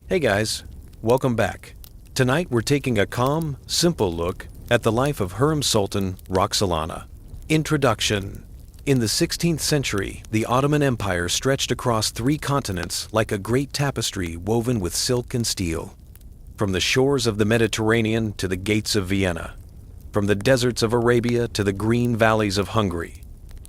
Hey guys, welcome back. Tonight we're taking a calm, simple look at the life of Hürrem Sultan Roxolana. Introduction. In the 16th century, the Ottoman Empire stretched across 3 continents like a great tapestry woven with silk and steel. From the shores of the Mediterranean to the gates of Vienna, from the deserts of Arabia to the green valleys of Hungary,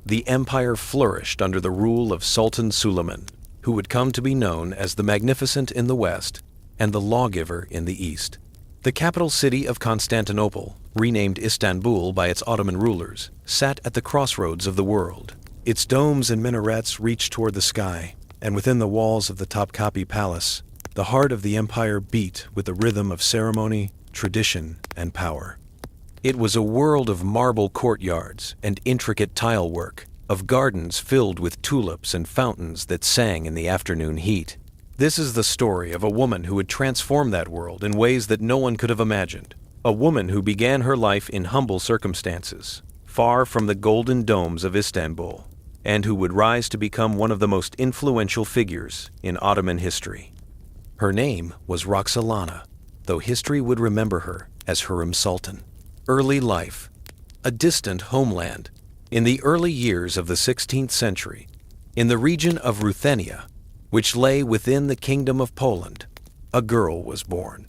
the empire flourished under the rule of Sultan Suleiman, who would come to be known as the Magnificent in the West and the Lawgiver in the East. The capital city of Constantinople, renamed Istanbul by its Ottoman rulers, sat at the crossroads of the world. Its domes and minarets reached toward the sky, and within the walls of the Topkapi Palace, the heart of the empire beat with the rhythm of ceremony, tradition, and power. It was a world of marble courtyards and intricate tile work, of gardens filled with tulips and fountains that sang in the afternoon heat. This is the story of a woman who would transform that world in ways that no one could have imagined. A woman who began her life in humble circumstances, far from the golden domes of Istanbul, and who would rise to become one of the most influential figures in Ottoman history. Her name was Roxolana, though history would remember her as Hürrem Sultan. Early life. A distant homeland. In the early years of the 16th century, in the region of Ruthenia, which lay within the Kingdom of Poland, a girl was born.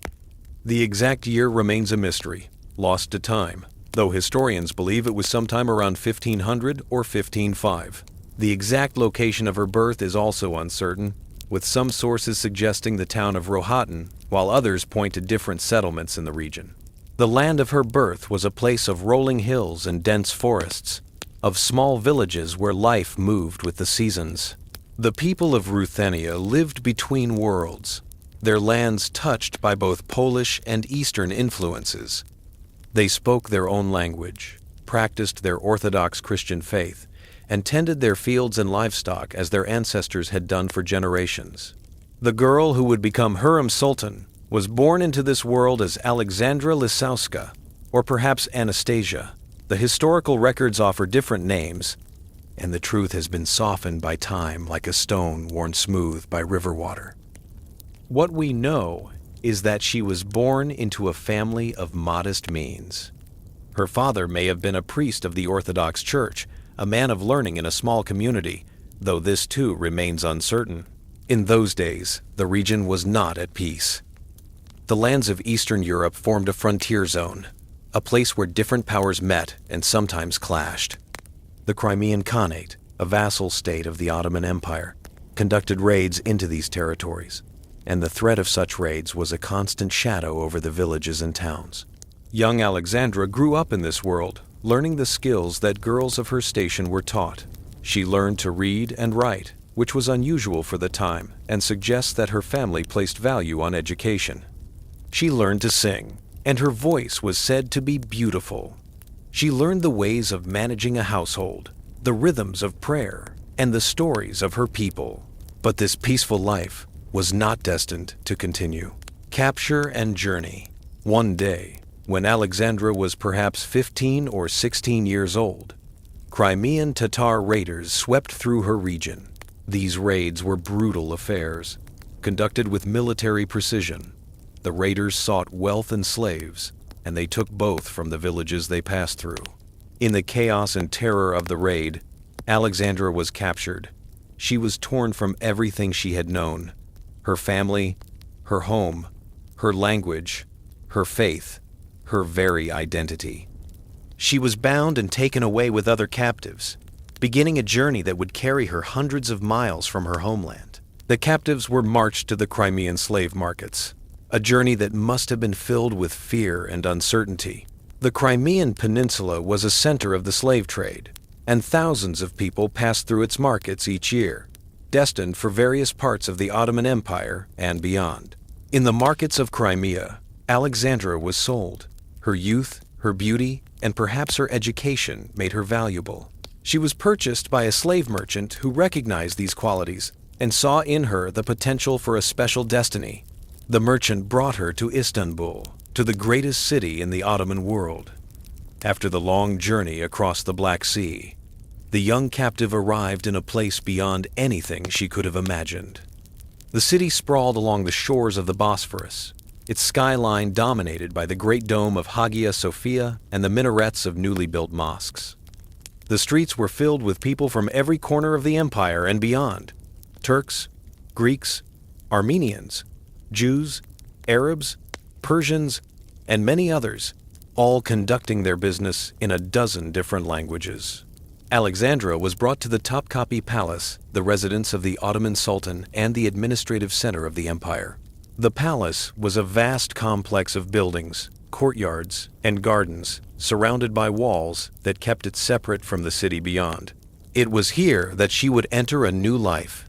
The exact year remains a mystery, lost to time, though historians believe it was sometime around 1500 or 1505. The exact location of her birth is also uncertain, with some sources suggesting the town of Rohatyn, while others point to different settlements in the region. The land of her birth was a place of rolling hills and dense forests, of small villages where life moved with the seasons. The people of Ruthenia lived between worlds, their lands touched by both Polish and Eastern influences. They spoke their own language, practiced their Orthodox Christian faith, and tended their fields and livestock as their ancestors had done for generations. The girl who would become Hürrem Sultan was born into this world as Alexandra Lisowska, or perhaps Anastasia. The historical records offer different names, and the truth has been softened by time like a stone worn smooth by river water. What we know is that she was born into a family of modest means. Her father may have been a priest of the Orthodox Church, a man of learning in a small community, though this too remains uncertain. In those days, the region was not at peace. The lands of Eastern Europe formed a frontier zone, a place where different powers met and sometimes clashed. The Crimean Khanate, a vassal state of the Ottoman Empire, conducted raids into these territories, and the threat of such raids was a constant shadow over the villages and towns. Young Alexandra grew up in this world, learning the skills that girls of her station were taught. She learned to read and write, which was unusual for the time, and suggests that her family placed value on education. She learned to sing, and her voice was said to be beautiful. She learned the ways of managing a household, the rhythms of prayer, and the stories of her people. But this peaceful life was not destined to continue. Capture and journey. One day, when Alexandra was perhaps 15 or 16 years old, Crimean Tatar raiders swept through her region. These raids were brutal affairs, conducted with military precision. The raiders sought wealth and slaves, and they took both from the villages they passed through. In the chaos and terror of the raid, Alexandra was captured. She was torn from everything she had known: her family, her home, her language, her faith, her very identity. She was bound and taken away with other captives, beginning a journey that would carry her hundreds of miles from her homeland. The captives were marched to the Crimean slave markets, a journey that must have been filled with fear and uncertainty. The Crimean Peninsula was a center of the slave trade, and thousands of people passed through its markets each year, destined for various parts of the Ottoman Empire and beyond. In the markets of Crimea, Alexandra was sold. Her youth, her beauty, and perhaps her education made her valuable. She was purchased by a slave merchant who recognized these qualities and saw in her the potential for a special destiny. The merchant brought her to Istanbul, to the greatest city in the Ottoman world. After the long journey across the Black Sea, the young captive arrived in a place beyond anything she could have imagined. The city sprawled along the shores of the Bosphorus, its skyline dominated by the great dome of Hagia Sophia and the minarets of newly built mosques. The streets were filled with people from every corner of the empire and beyond: Turks, Greeks, Armenians, Jews, Arabs, Persians, and many others, all conducting their business in a dozen different languages. Alexandria was brought to the Topkapi Palace, the residence of the Ottoman Sultan and the administrative center of the empire. The palace was a vast complex of buildings, courtyards, and gardens, surrounded by walls that kept it separate from the city beyond. It was here that she would enter a new life.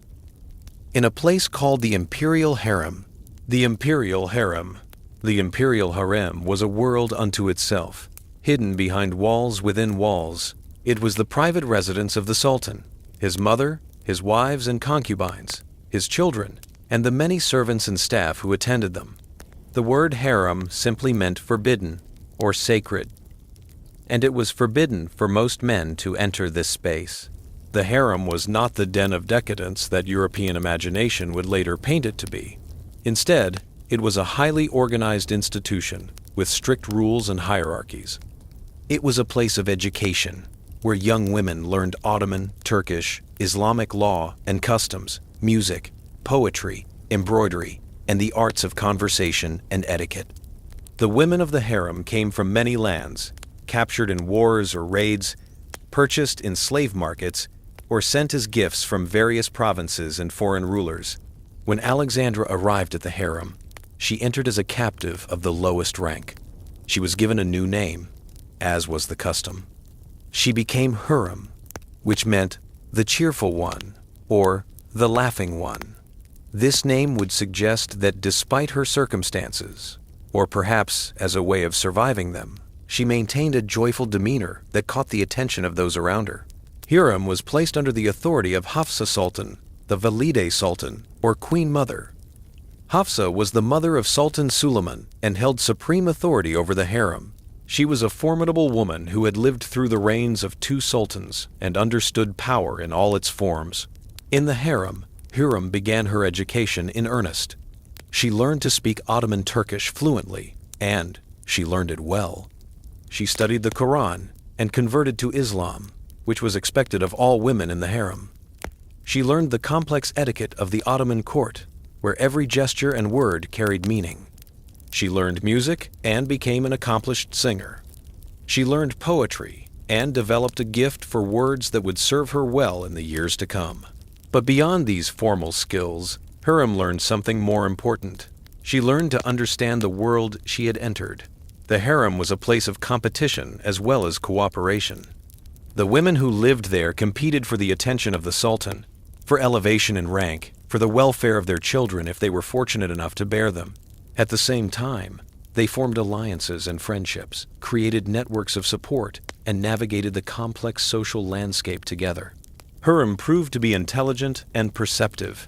In a place called the imperial harem. The imperial harem. The imperial harem was a world unto itself, hidden behind walls within walls. It was the private residence of the Sultan, his mother, his wives and concubines, his children, and the many servants and staff who attended them. The word harem simply meant forbidden or sacred, and it was forbidden for most men to enter this space. The harem was not the den of decadence that European imagination would later paint it to be. Instead, it was a highly organized institution with strict rules and hierarchies. It was a place of education, where young women learned Ottoman, Turkish, Islamic law and customs, music, poetry, embroidery, and the arts of conversation and etiquette. The women of the harem came from many lands, captured in wars or raids, purchased in slave markets, or sent as gifts from various provinces and foreign rulers. When Alexandra arrived at the harem, she entered as a captive of the lowest rank. She was given a new name, as was the custom. She became Hürrem, which meant the cheerful one or the laughing one. This name would suggest that despite her circumstances, or perhaps as a way of surviving them, she maintained a joyful demeanor that caught the attention of those around her. Hürrem was placed under the authority of Hafsa Sultan, the Valide Sultan, or Queen Mother. Hafsa was the mother of Sultan Suleiman and held supreme authority over the harem. She was a formidable woman who had lived through the reigns of two sultans and understood power in all its forms. In the harem, Hürrem began her education in earnest. She learned to speak Ottoman Turkish fluently, and she learned it well. She studied the Quran and converted to Islam, which was expected of all women in the harem. She learned the complex etiquette of the Ottoman court, where every gesture and word carried meaning. She learned music and became an accomplished singer. She learned poetry and developed a gift for words that would serve her well in the years to come. But beyond these formal skills, Hürrem learned something more important. She learned to understand the world she had entered. The harem was a place of competition as well as cooperation. The women who lived there competed for the attention of the Sultan, for elevation in rank, for the welfare of their children if they were fortunate enough to bear them. At the same time, they formed alliances and friendships, created networks of support, and navigated the complex social landscape together. Hürrem proved to be intelligent and perceptive.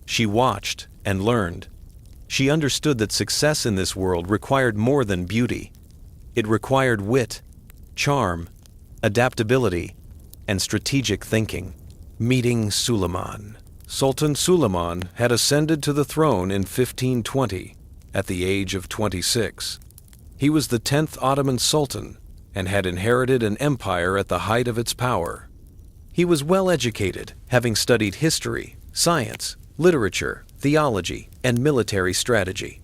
She watched and learned. She understood that success in this world required more than beauty. It required wit, charm, adaptability, and strategic thinking. Meeting Suleiman. Sultan Suleiman had ascended to the throne in 1520, at the age of 26. He was the 10th Ottoman Sultan and had inherited an empire at the height of its power. He was well educated, having studied history, science, literature, theology, and military strategy.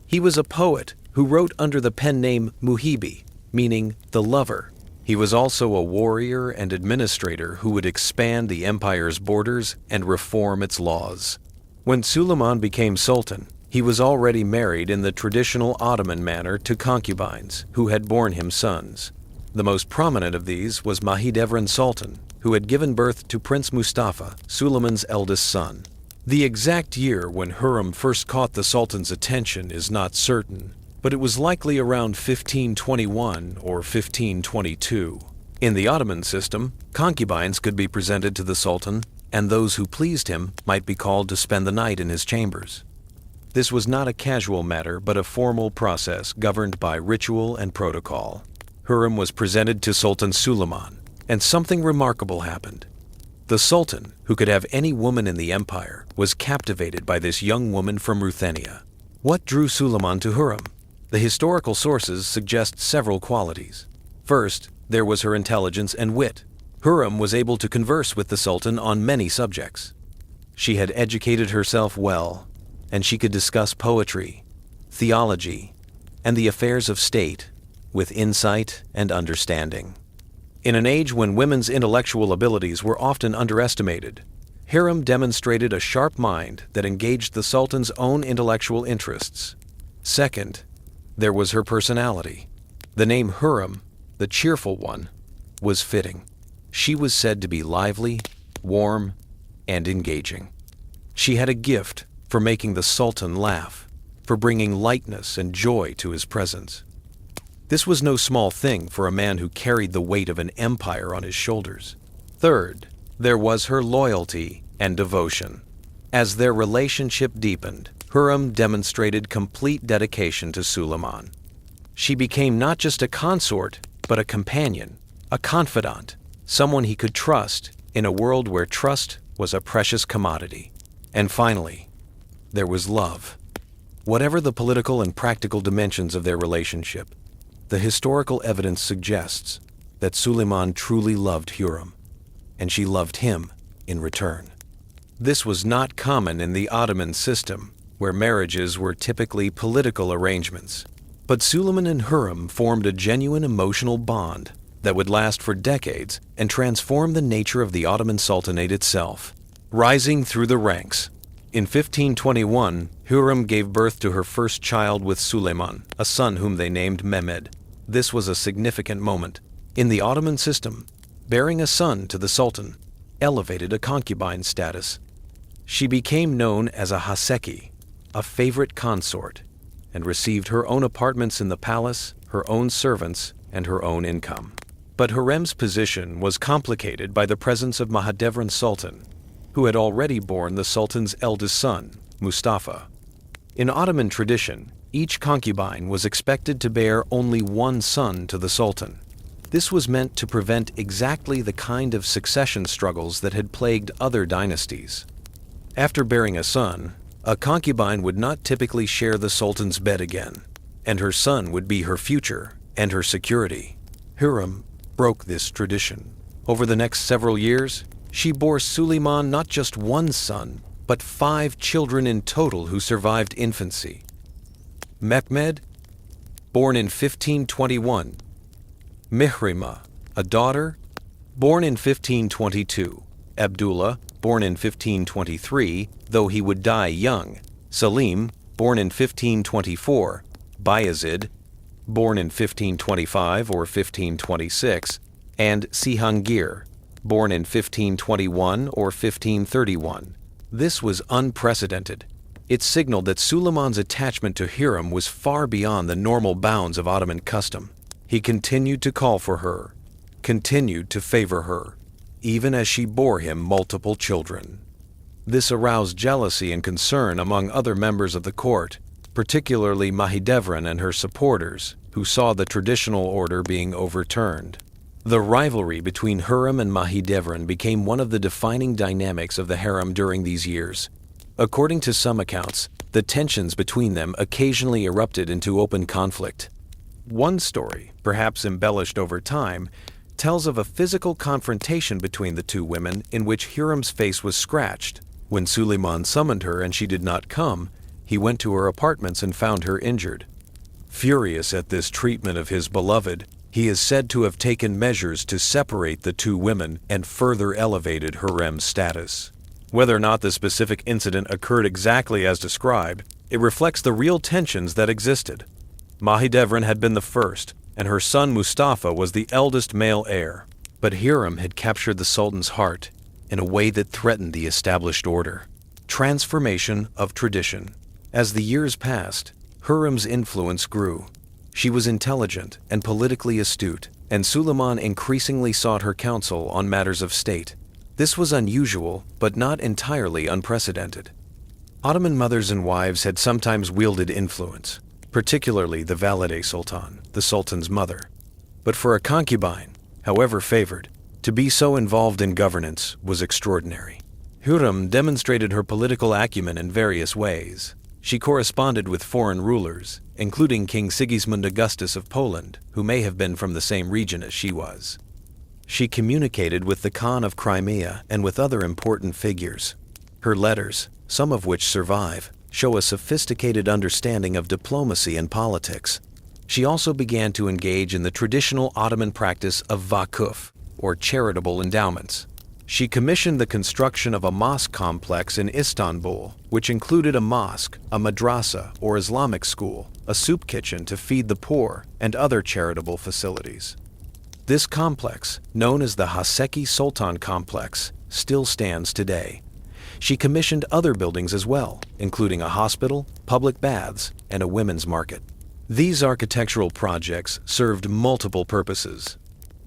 He was a poet who wrote under the pen name Muhibi, meaning the lover. He was also a warrior and administrator who would expand the empire's borders and reform its laws. When Suleiman became sultan, he was already married in the traditional Ottoman manner to concubines who had borne him sons. The most prominent of these was Mahidevran Sultan, who had given birth to Prince Mustafa, Suleiman's eldest son. The exact year when Hürrem first caught the Sultan's attention is not certain, but it was likely around 1521 or 1522. In the Ottoman system, concubines could be presented to the Sultan, and those who pleased him might be called to spend the night in his chambers. This was not a casual matter, but a formal process governed by ritual and protocol. Hürrem was presented to Sultan Suleiman, and something remarkable happened. The Sultan, who could have any woman in the empire, was captivated by this young woman from Ruthenia. What drew Suleiman to Hürrem? The historical sources suggest several qualities. First, there was her intelligence and wit. Hürrem was able to converse with the Sultan on many subjects. She had educated herself well, and she could discuss poetry, theology, and the affairs of state with insight and understanding. In an age when women's intellectual abilities were often underestimated, Hürrem demonstrated a sharp mind that engaged the Sultan's own intellectual interests. Second, there was her personality. The name Hürrem, the cheerful one, was fitting. She was said to be lively, warm, and engaging. She had a gift for making the Sultan laugh, for bringing lightness and joy to his presence. This was no small thing for a man who carried the weight of an empire on his shoulders. Third, there was her loyalty and devotion. As their relationship deepened, Hürrem demonstrated complete dedication to Suleiman. She became not just a consort, but a companion, a confidant, someone he could trust in a world where trust was a precious commodity. And finally, there was love. Whatever the political and practical dimensions of their relationship, the historical evidence suggests that Suleiman truly loved Hürrem, and she loved him in return. This was not common in the Ottoman system, where marriages were typically political arrangements. But Suleiman and Hürrem formed a genuine emotional bond that would last for decades and transform the nature of the Ottoman Sultanate itself. Rising through the ranks. In 1521, Hürrem gave birth to her first child with Suleiman, a son whom they named Mehmed. This was a significant moment. In the Ottoman system, bearing a son to the Sultan elevated a concubine status. She became known as a haseki, a favorite consort, and received her own apartments in the palace, her own servants, and her own income. But Hürrem's position was complicated by the presence of Mahidevran Sultan, who had already borne the Sultan's eldest son, Mustafa. In Ottoman tradition, each concubine was expected to bear only one son to the Sultan. This was meant to prevent exactly the kind of succession struggles that had plagued other dynasties. After bearing a son, a concubine would not typically share the Sultan's bed again, and her son would be her future and her security. Hürrem broke this tradition. Over the next several years, she bore Suleiman not just one son, but 5 children in total who survived infancy. Mehmed, born in 1521. Mihrima, a daughter, born in 1522. Abdullah, born in 1523, though he would die young. Salim, born in 1524. Bayezid, born in 1525 or 1526. And Cihangir, born in 1521 or 1531. This was unprecedented. It signaled that Suleiman's attachment to Hürrem was far beyond the normal bounds of Ottoman custom. He continued to call for her, continued to favor her, even as she bore him multiple children. This aroused jealousy and concern among other members of the court, particularly Mahidevran and her supporters, who saw the traditional order being overturned. The rivalry between Hürrem and Mahidevran became one of the defining dynamics of the harem during these years. According to some accounts, the tensions between them occasionally erupted into open conflict. One story, perhaps embellished over time, tells of a physical confrontation between the two women in which Hürrem's face was scratched. When Suleiman summoned her and she did not come, he went to her apartments and found her injured. Furious at this treatment of his beloved, he is said to have taken measures to separate the two women and further elevated Hürrem's status. Whether or not the specific incident occurred exactly as described, it reflects the real tensions that existed. Mahidevran had been the first, and her son Mustafa was the eldest male heir. But Hürrem had captured the Sultan's heart in a way that threatened the established order. Transformation of tradition. As the years passed, Hürrem's influence grew. She was intelligent and politically astute, and Suleiman increasingly sought her counsel on matters of state. This was unusual, but not entirely unprecedented. Ottoman mothers and wives had sometimes wielded influence, particularly the Valide Sultan, the Sultan's mother. But for a concubine, however favored, To be so involved in governance was extraordinary. Hürrem demonstrated her political acumen in various ways. She corresponded with foreign rulers, including King Sigismund Augustus of Poland, who may have been from the same region as she was. She communicated with the Khan of Crimea and with other important figures. Her letters, some of which survive, show a sophisticated understanding of diplomacy and politics. She also began to engage in the traditional Ottoman practice of vakuf, or charitable endowments. She commissioned the construction of a mosque complex in Istanbul, which included a mosque, a madrasa or Islamic school, a soup kitchen to feed the poor, and other charitable facilities. This complex, known as the Haseki Sultan complex, still stands today. She commissioned other buildings as well, including a hospital, public baths, and a women's market. These architectural projects served multiple purposes.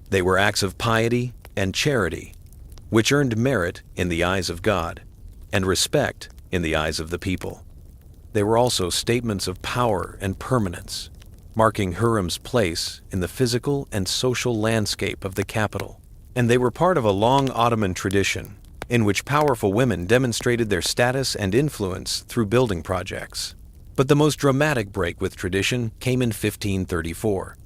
They were acts of piety and charity, which earned merit in the eyes of God and respect in the eyes of the people. They were also statements of power and permanence, marking Hürrem's place in the physical and social landscape of the capital. And they were part of a long Ottoman tradition in which powerful women demonstrated their status and influence through building projects. But the most dramatic break with tradition came in 1534.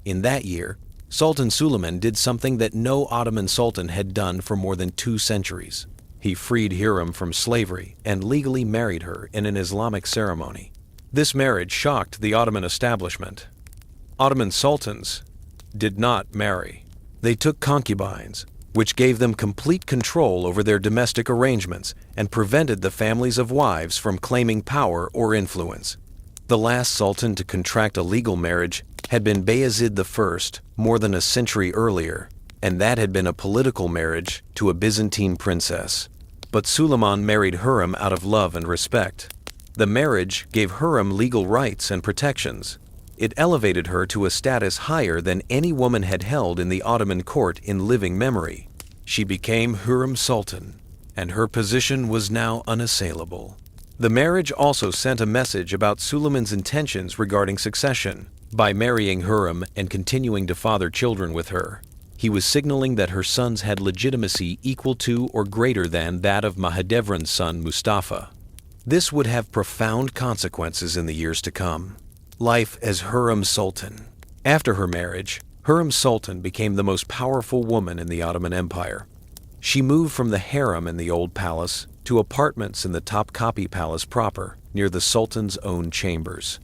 In that year, Sultan Suleiman did something that no Ottoman sultan had done for more than 2 centuries. He freed Hürrem from slavery and legally married her in an Islamic ceremony. This marriage shocked the Ottoman establishment. Ottoman sultans did not marry. They took concubines, which gave them complete control over their domestic arrangements and prevented the families of wives from claiming power or influence. The last sultan to contract a legal marriage had been Bayezid I more than a century earlier, and that had been a political marriage to a Byzantine princess. But Suleiman married Hürrem out of love and respect. The marriage gave Hürrem legal rights and protections. It elevated her to a status higher than any woman had held in the Ottoman court in living memory. She became Hürrem Sultan, and her position was now unassailable. The marriage also sent a message about Suleiman's intentions regarding succession. By marrying Hürrem and continuing to father children with her, he was signaling that her sons had legitimacy equal to or greater than that of Mahidevran's son Mustafa. This would have profound consequences in the years to come. Life as Hürrem Sultan. After her marriage, Hürrem Sultan became the most powerful woman in the Ottoman Empire. She moved from the harem in the Old Palace to apartments in the Topkapi Palace proper, near the Sultan's own chambers.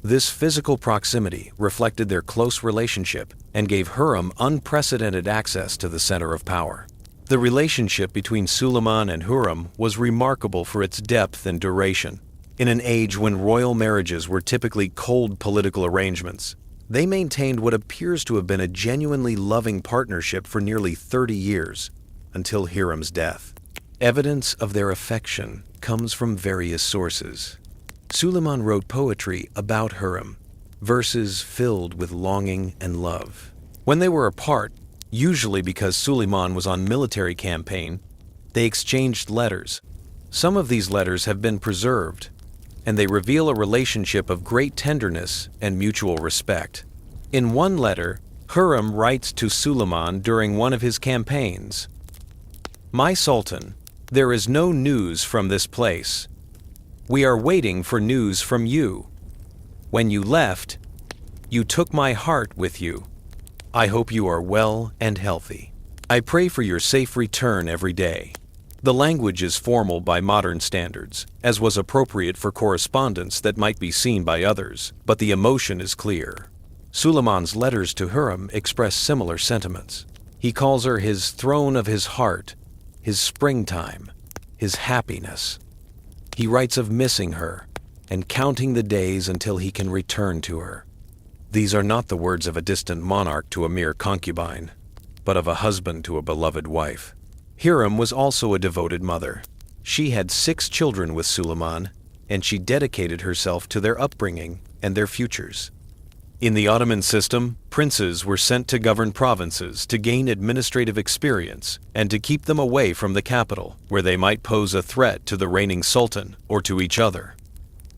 This physical proximity reflected their close relationship and gave Hürrem unprecedented access to the center of power. The relationship between Suleiman and Hürrem was remarkable for its depth and duration. In an age when royal marriages were typically cold political arrangements, they maintained what appears to have been a genuinely loving partnership for nearly 30 years, until Hürrem's death. Evidence of their affection comes from various sources. Suleiman wrote poetry about Hürrem, verses filled with longing and love. When they were apart, usually because Suleiman was on military campaign, they exchanged letters. Some of these letters have been preserved, and they reveal a relationship of great tenderness and mutual respect. In one letter, Hürrem writes to Suleiman during one of his campaigns, "My Sultan, there is no news from this place. We are waiting for news from you. When you left, you took my heart with you. I hope you are well and healthy. I pray for your safe return every day." The language is formal by modern standards, as was appropriate for correspondence that might be seen by others, but the emotion is clear. Suleiman's letters to Hürrem express similar sentiments. He calls her his throne of his heart, his springtime, his happiness. He writes of missing her and counting the days until he can return to her. These are not the words of a distant monarch to a mere concubine, but of a husband to a beloved wife. Hürrem was also a devoted mother. She had 6 children with Suleiman, and she dedicated herself to their upbringing and their futures. In the Ottoman system, princes were sent to govern provinces to gain administrative experience and to keep them away from the capital, where they might pose a threat to the reigning sultan or to each other.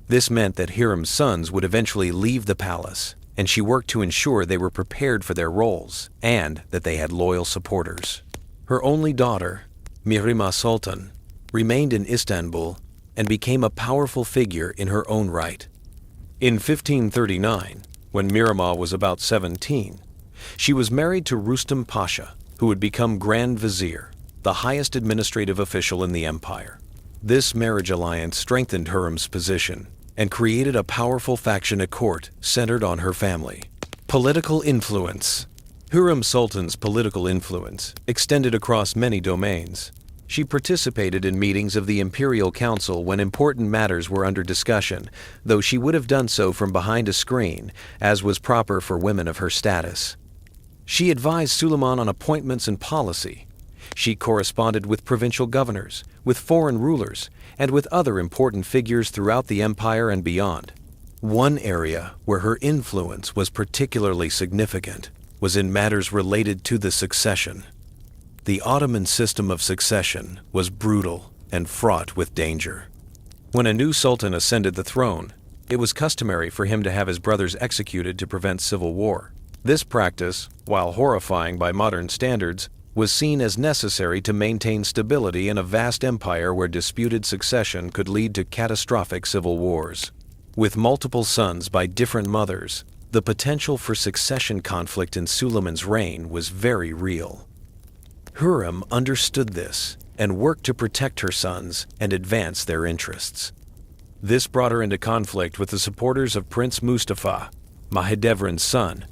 This meant that Hürrem's sons would eventually leave the palace and she worked to ensure they were prepared for their roles and that they had loyal supporters. Her only daughter, Hürrem Sultan, remained in Istanbul and became a powerful figure in her own right. In 1539, when Hürrem was about 17, she was married to Rustam Pasha, who would become Grand Vizier, the highest administrative official in the empire. This marriage alliance strengthened Hürrem's position and created a powerful faction at court centered on her family. Political influence. Hürrem Sultan's political influence extended across many domains. She participated in meetings of the Imperial Council when important matters were under discussion, though she would have done so from behind a screen, as was proper for women of her status. She advised Suleiman on appointments and policy. She corresponded with provincial governors, with foreign rulers, and with other important figures throughout the empire and beyond. One area where her influence was particularly significant was in matters related to the succession. The Ottoman system of succession was brutal and fraught with danger. When a new sultan ascended the throne, it was customary for him to have his brothers executed to prevent civil war. This practice, while horrifying by modern standards, was seen as necessary to maintain stability in a vast empire where disputed succession could lead to catastrophic civil wars. With multiple sons by different mothers, the potential for succession conflict in Suleiman's reign was very real. Hürrem understood this and worked to protect her sons and advance their interests. This brought her into conflict with the supporters of Prince Mustafa, Mahidevran's son,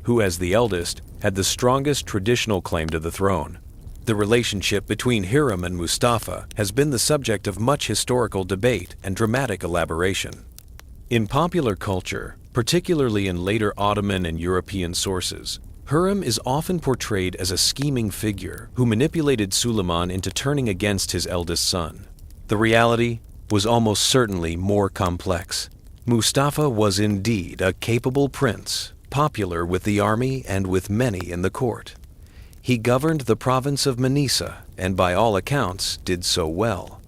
who, as the eldest, had the strongest traditional claim to the throne. The relationship between Hürrem and Mustafa has been the subject of much historical debate and dramatic elaboration. In popular culture, particularly in later Ottoman and European sources, Hürrem is often portrayed as a scheming figure who manipulated Suleiman into turning against his eldest son. The reality was almost certainly more complex. Mustafa was indeed a capable prince, popular with the army and with many in the court. He governed the province of Manisa and by all accounts did so well.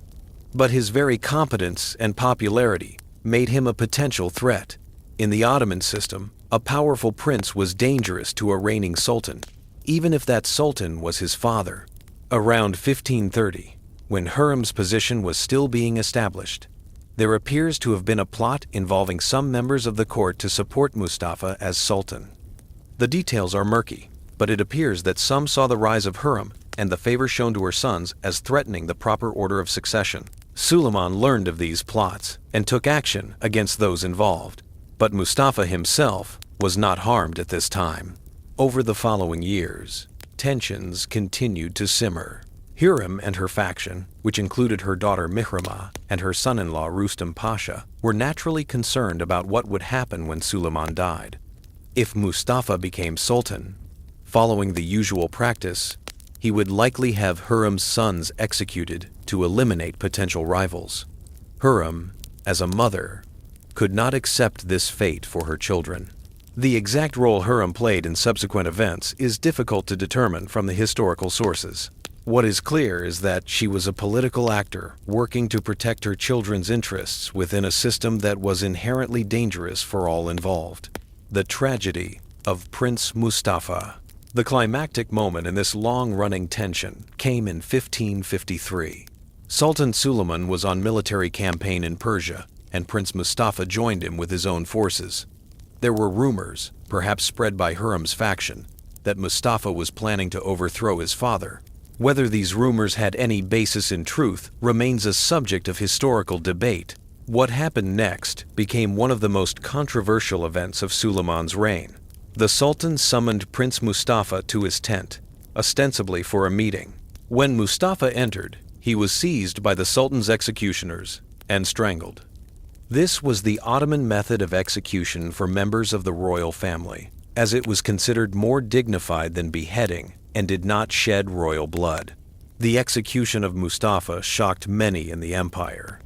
But his very competence and popularity made him a potential threat. In the Ottoman system, a powerful prince was dangerous to a reigning sultan, even if that sultan was his father. Around 1530, when Hürrem's position was still being established, there appears to have been a plot involving some members of the court to support Mustafa as sultan. The details are murky, but it appears that some saw the rise of Hürrem and the favor shown to her sons as threatening the proper order of succession. Suleiman learned of these plots and took action against those involved. But Mustafa himself was not harmed at this time. Over the following years, tensions continued to simmer. Hürrem and her faction, which included her daughter Hürrem and her son-in-law Rustam Pasha, were naturally concerned about what would happen when Suleiman died. If Mustafa became sultan, following the usual practice, he would likely have Hürrem's sons executed to eliminate potential rivals. Hürrem, as a mother, could not accept this fate for her children. The exact role Hürrem played in subsequent events is difficult to determine from the historical sources. What is clear is that she was a political actor working to protect her children's interests within a system that was inherently dangerous for all involved. The tragedy of Prince Mustafa. The climactic moment in this long-running tension came in 1553. Sultan Suleiman was on military campaign in Persia, and Prince Mustafa joined him with his own forces. There were rumors, perhaps spread by Hürrem's faction, that Mustafa was planning to overthrow his father. Whether these rumors had any basis in truth remains a subject of historical debate. What happened next became one of the most controversial events of Suleiman's reign. The Sultan summoned Prince Mustafa to his tent, ostensibly for a meeting. When Mustafa entered, he was seized by the Sultan's executioners and strangled. This was the Ottoman method of execution for members of the royal family, as it was considered more dignified than beheading and did not shed royal blood. The execution of Mustafa shocked many in the empire.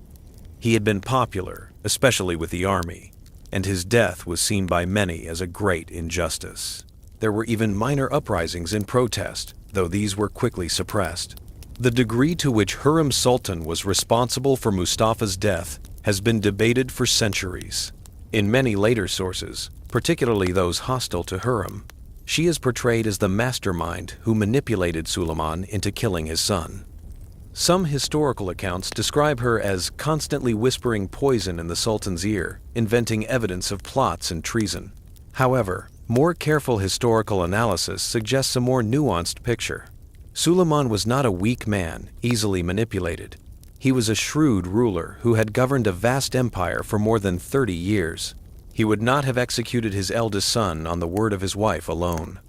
He had been popular, especially with the army, and his death was seen by many as a great injustice. There were even minor uprisings in protest, though these were quickly suppressed. The degree to which Hürrem Sultan was responsible for Mustafa's death has been debated for centuries. In many later sources, particularly those hostile to Hürrem, she is portrayed as the mastermind who manipulated Suleiman into killing his son. Some historical accounts describe her as constantly whispering poison in the Sultan's ear, inventing evidence of plots and treason. However, more careful historical analysis suggests a more nuanced picture. Suleiman was not a weak man, easily manipulated. He was a shrewd ruler who had governed a vast empire for more than 30 years. He would not have executed his eldest son on the word of his wife alone.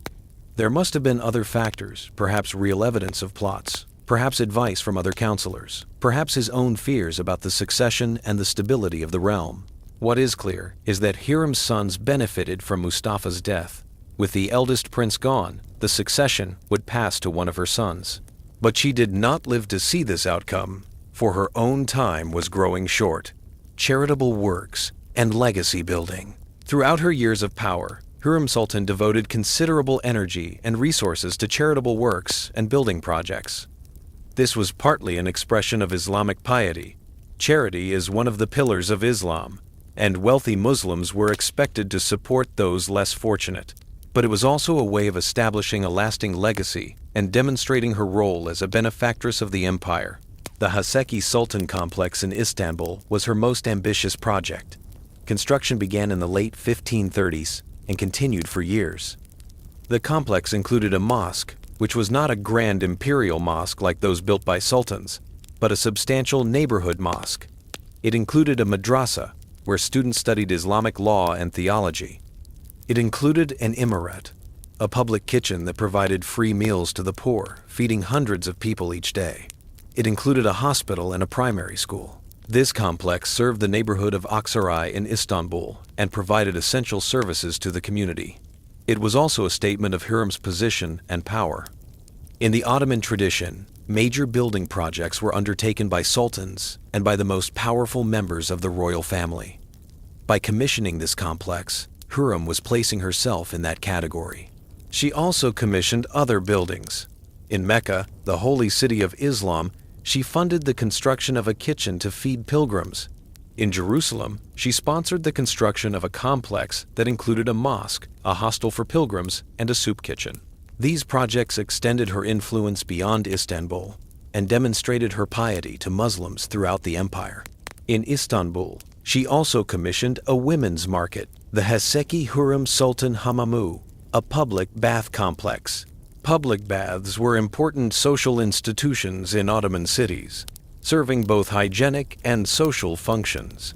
There must have been other factors, perhaps real evidence of plots, perhaps advice from other counselors, perhaps his own fears about the succession and the stability of the realm. What is clear is that Hürrem's sons benefited from Mustafa's death. With the eldest prince gone, the succession would pass to one of her sons. But she did not live to see this outcome, for her own time was growing short. Charitable works and legacy building. Throughout her years of power, Hürrem Sultan devoted considerable energy and resources to charitable works and building projects. This was partly an expression of Islamic piety. Charity is one of the pillars of Islam, and wealthy Muslims were expected to support those less fortunate. But it was also a way of establishing a lasting legacy and demonstrating her role as a benefactress of the empire. The Haseki Sultan complex in Istanbul was her most ambitious project. Construction began in the late 1530s and continued for years. The complex included a mosque, which was not a grand imperial mosque like those built by sultans, but a substantial neighborhood mosque. It included a madrasa, where students studied Islamic law and theology. It included an imaret, a public kitchen that provided free meals to the poor, feeding hundreds of people each day. It included a hospital and a primary school. This complex served the neighborhood of Aksaray in Istanbul and provided essential services to the community. It was also a statement of Hürrem's position and power. In the Ottoman tradition, major building projects were undertaken by sultans and by the most powerful members of the royal family. By commissioning this complex, Hürrem was placing herself in that category. She also commissioned other buildings. In Mecca, the holy city of Islam, she funded the construction of a kitchen to feed pilgrims. In Jerusalem, she sponsored the construction of a complex that included a mosque, a hostel for pilgrims, and a soup kitchen. These projects extended her influence beyond Istanbul and demonstrated her piety to Muslims throughout the empire. In Istanbul, she also commissioned a women's market, the Haseki Hürrem Sultan Hamamu, a public bath complex. Public baths were important social institutions in Ottoman cities, serving both hygienic and social functions.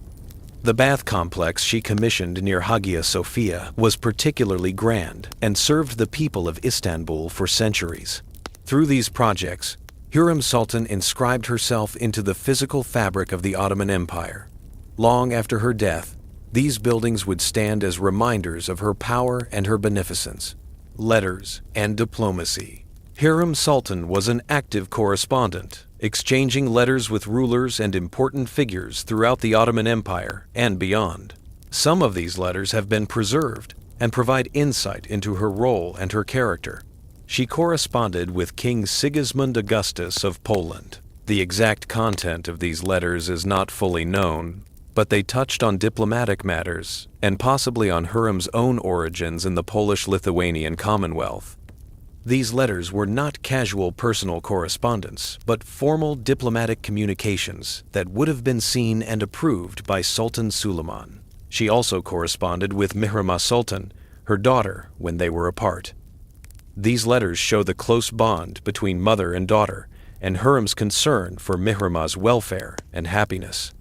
The bath complex she commissioned near Hagia Sophia was particularly grand and served the people of Istanbul for centuries. Through these projects, Hürrem Sultan inscribed herself into the physical fabric of the Ottoman Empire. Long after her death, these buildings would stand as reminders of her power and her beneficence. Letters and diplomacy. Hürrem Sultan was an active correspondent, exchanging letters with rulers and important figures throughout the Ottoman Empire and beyond. Some of these letters have been preserved and provide insight into her role and her character. She corresponded with King Sigismund Augustus of Poland. The exact content of these letters is not fully known, but they touched on diplomatic matters and possibly on Hürrem's own origins in the Polish-Lithuanian Commonwealth. These letters were not casual personal correspondence, but formal diplomatic communications that would have been seen and approved by Sultan Suleiman. She also corresponded with Mihrimah Sultan, her daughter, when they were apart. These letters show the close bond between mother and daughter, and Hürrem's concern for Mihrimah's welfare and happiness.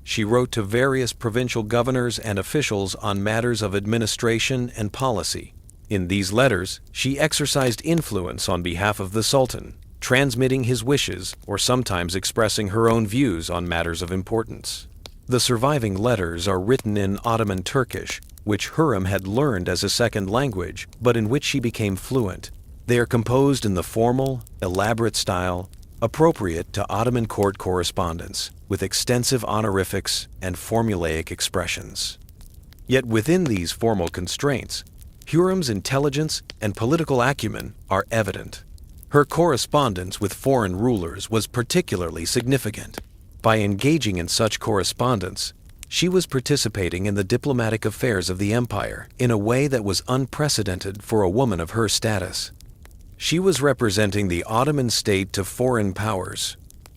She wrote to various provincial governors and officials on matters of administration and policy. In these letters, she exercised influence on behalf of the Sultan, transmitting his wishes or sometimes expressing her own views on matters of importance. The surviving letters are written in Ottoman Turkish, which Hürrem had learned as a second language, but in which she became fluent. They are composed in the formal, elaborate style appropriate to Ottoman court correspondence, with extensive honorifics and formulaic expressions. Yet within these formal constraints, Hürrem's intelligence and political acumen are evident. Her correspondence with foreign rulers was particularly significant. By engaging in such correspondence, She was participating in the diplomatic affairs of the empire in a way that was unprecedented for a woman of her status. She was representing the Ottoman state to foreign powers,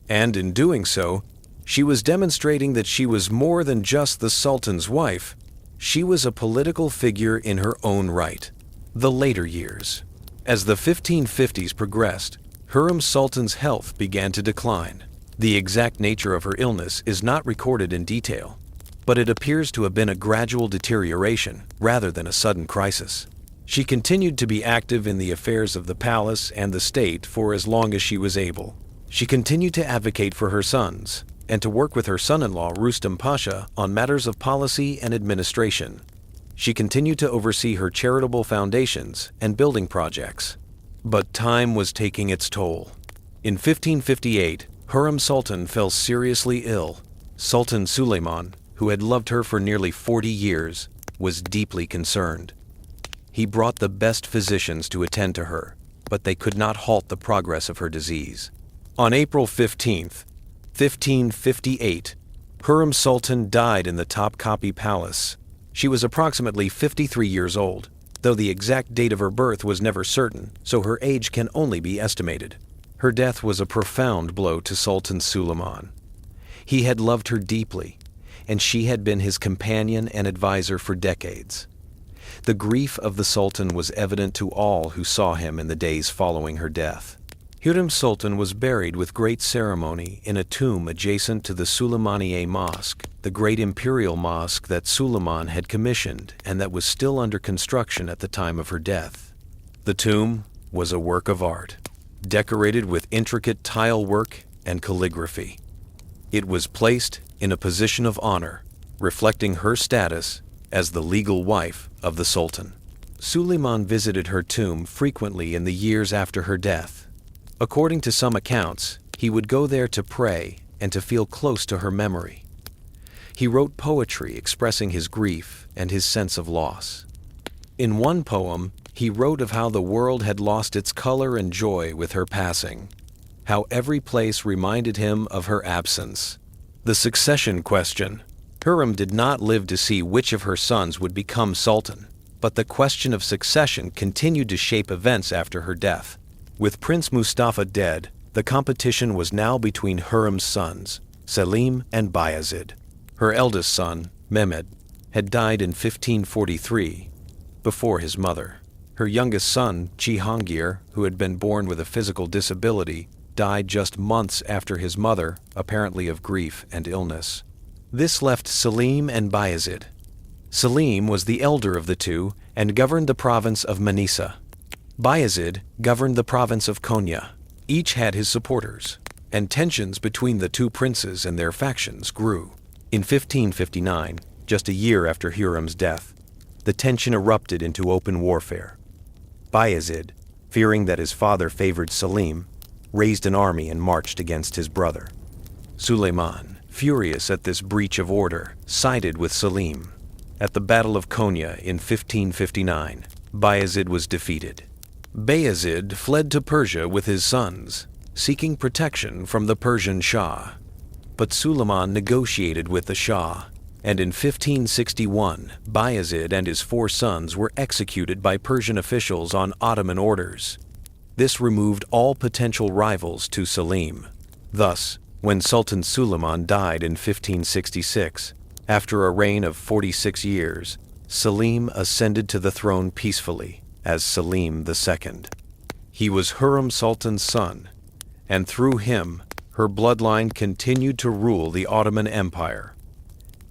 and in doing so, she was demonstrating that she was more than just the Sultan's wife. She was a political figure in her own right. The later years. As the 1550s progressed, Hürrem Sultan's health began to decline. The exact nature of her illness is not recorded in detail, but it appears to have been a gradual deterioration rather than a sudden crisis. She continued to be active in the affairs of the palace and the state for as long as she was able. She continued to advocate for her sons and to work with her son-in-law Rustam Pasha on matters of policy and administration. She continued to oversee her charitable foundations and building projects. But time was taking its toll. In 1558, Hürrem Sultan fell seriously ill. Sultan Suleiman, who had loved her for nearly 40 years, was deeply concerned. He brought the best physicians to attend to her, but they could not halt the progress of her disease. On April 15th, 1558, Hürrem Sultan died in the Topkapi Palace. She was approximately 53 years old, though the exact date of her birth was never certain, so her age can only be estimated. Her death was a profound blow to Sultan Suleiman. He had loved her deeply, and she had been his companion and advisor for decades. The grief of the Sultan was evident to all who saw him in the days following her death. Hürrem Sultan was buried with great ceremony in a tomb adjacent to the Suleymaniye Mosque, the great imperial mosque that Suleiman had commissioned and that was still under construction at the time of her death. The tomb was a work of art, decorated with intricate tile work and calligraphy. It was placed in a position of honor, reflecting her status as the legal wife of the Sultan. Suleiman visited her tomb frequently in the years after her death. According to some accounts, he would go there to pray and to feel close to her memory. He wrote poetry expressing his grief and his sense of loss. In one poem, he wrote of how the world had lost its color and joy with her passing, how every place reminded him of her absence. The succession question. Hürrem did not live to see which of her sons would become sultan, but the question of succession continued to shape events after her death. With Prince Mustafa dead, the competition was now between Hürrem's sons, Selim and Bayezid. Her eldest son, Mehmed, had died in 1543, before his mother. Her youngest son, Cihangir, who had been born with a physical disability, died just months after his mother, apparently of grief and illness. This left Selim and Bayezid. Selim was the elder of the two and governed the province of Manisa. Bayezid governed the province of Konya. Each had his supporters, and tensions between the two princes and their factions grew. In 1559, just a year after Hürrem's death, the tension erupted into open warfare. Bayezid, fearing that his father favored Selim, raised an army and marched against his brother. Suleiman, furious at this breach of order, sided with Selim. At the Battle of Konya in 1559, Bayezid was defeated. Bayezid fled to Persia with his sons, seeking protection from the Persian Shah. But Suleiman negotiated with the Shah, and in 1561, Bayezid and his 4 sons were executed by Persian officials on Ottoman orders. This removed all potential rivals to Selim. Thus, when Sultan Suleiman died in 1566, after a reign of 46 years, Selim ascended to the throne peacefully as Selim II. He was Hürrem Sultan's son, and through him, her bloodline continued to rule the Ottoman Empire.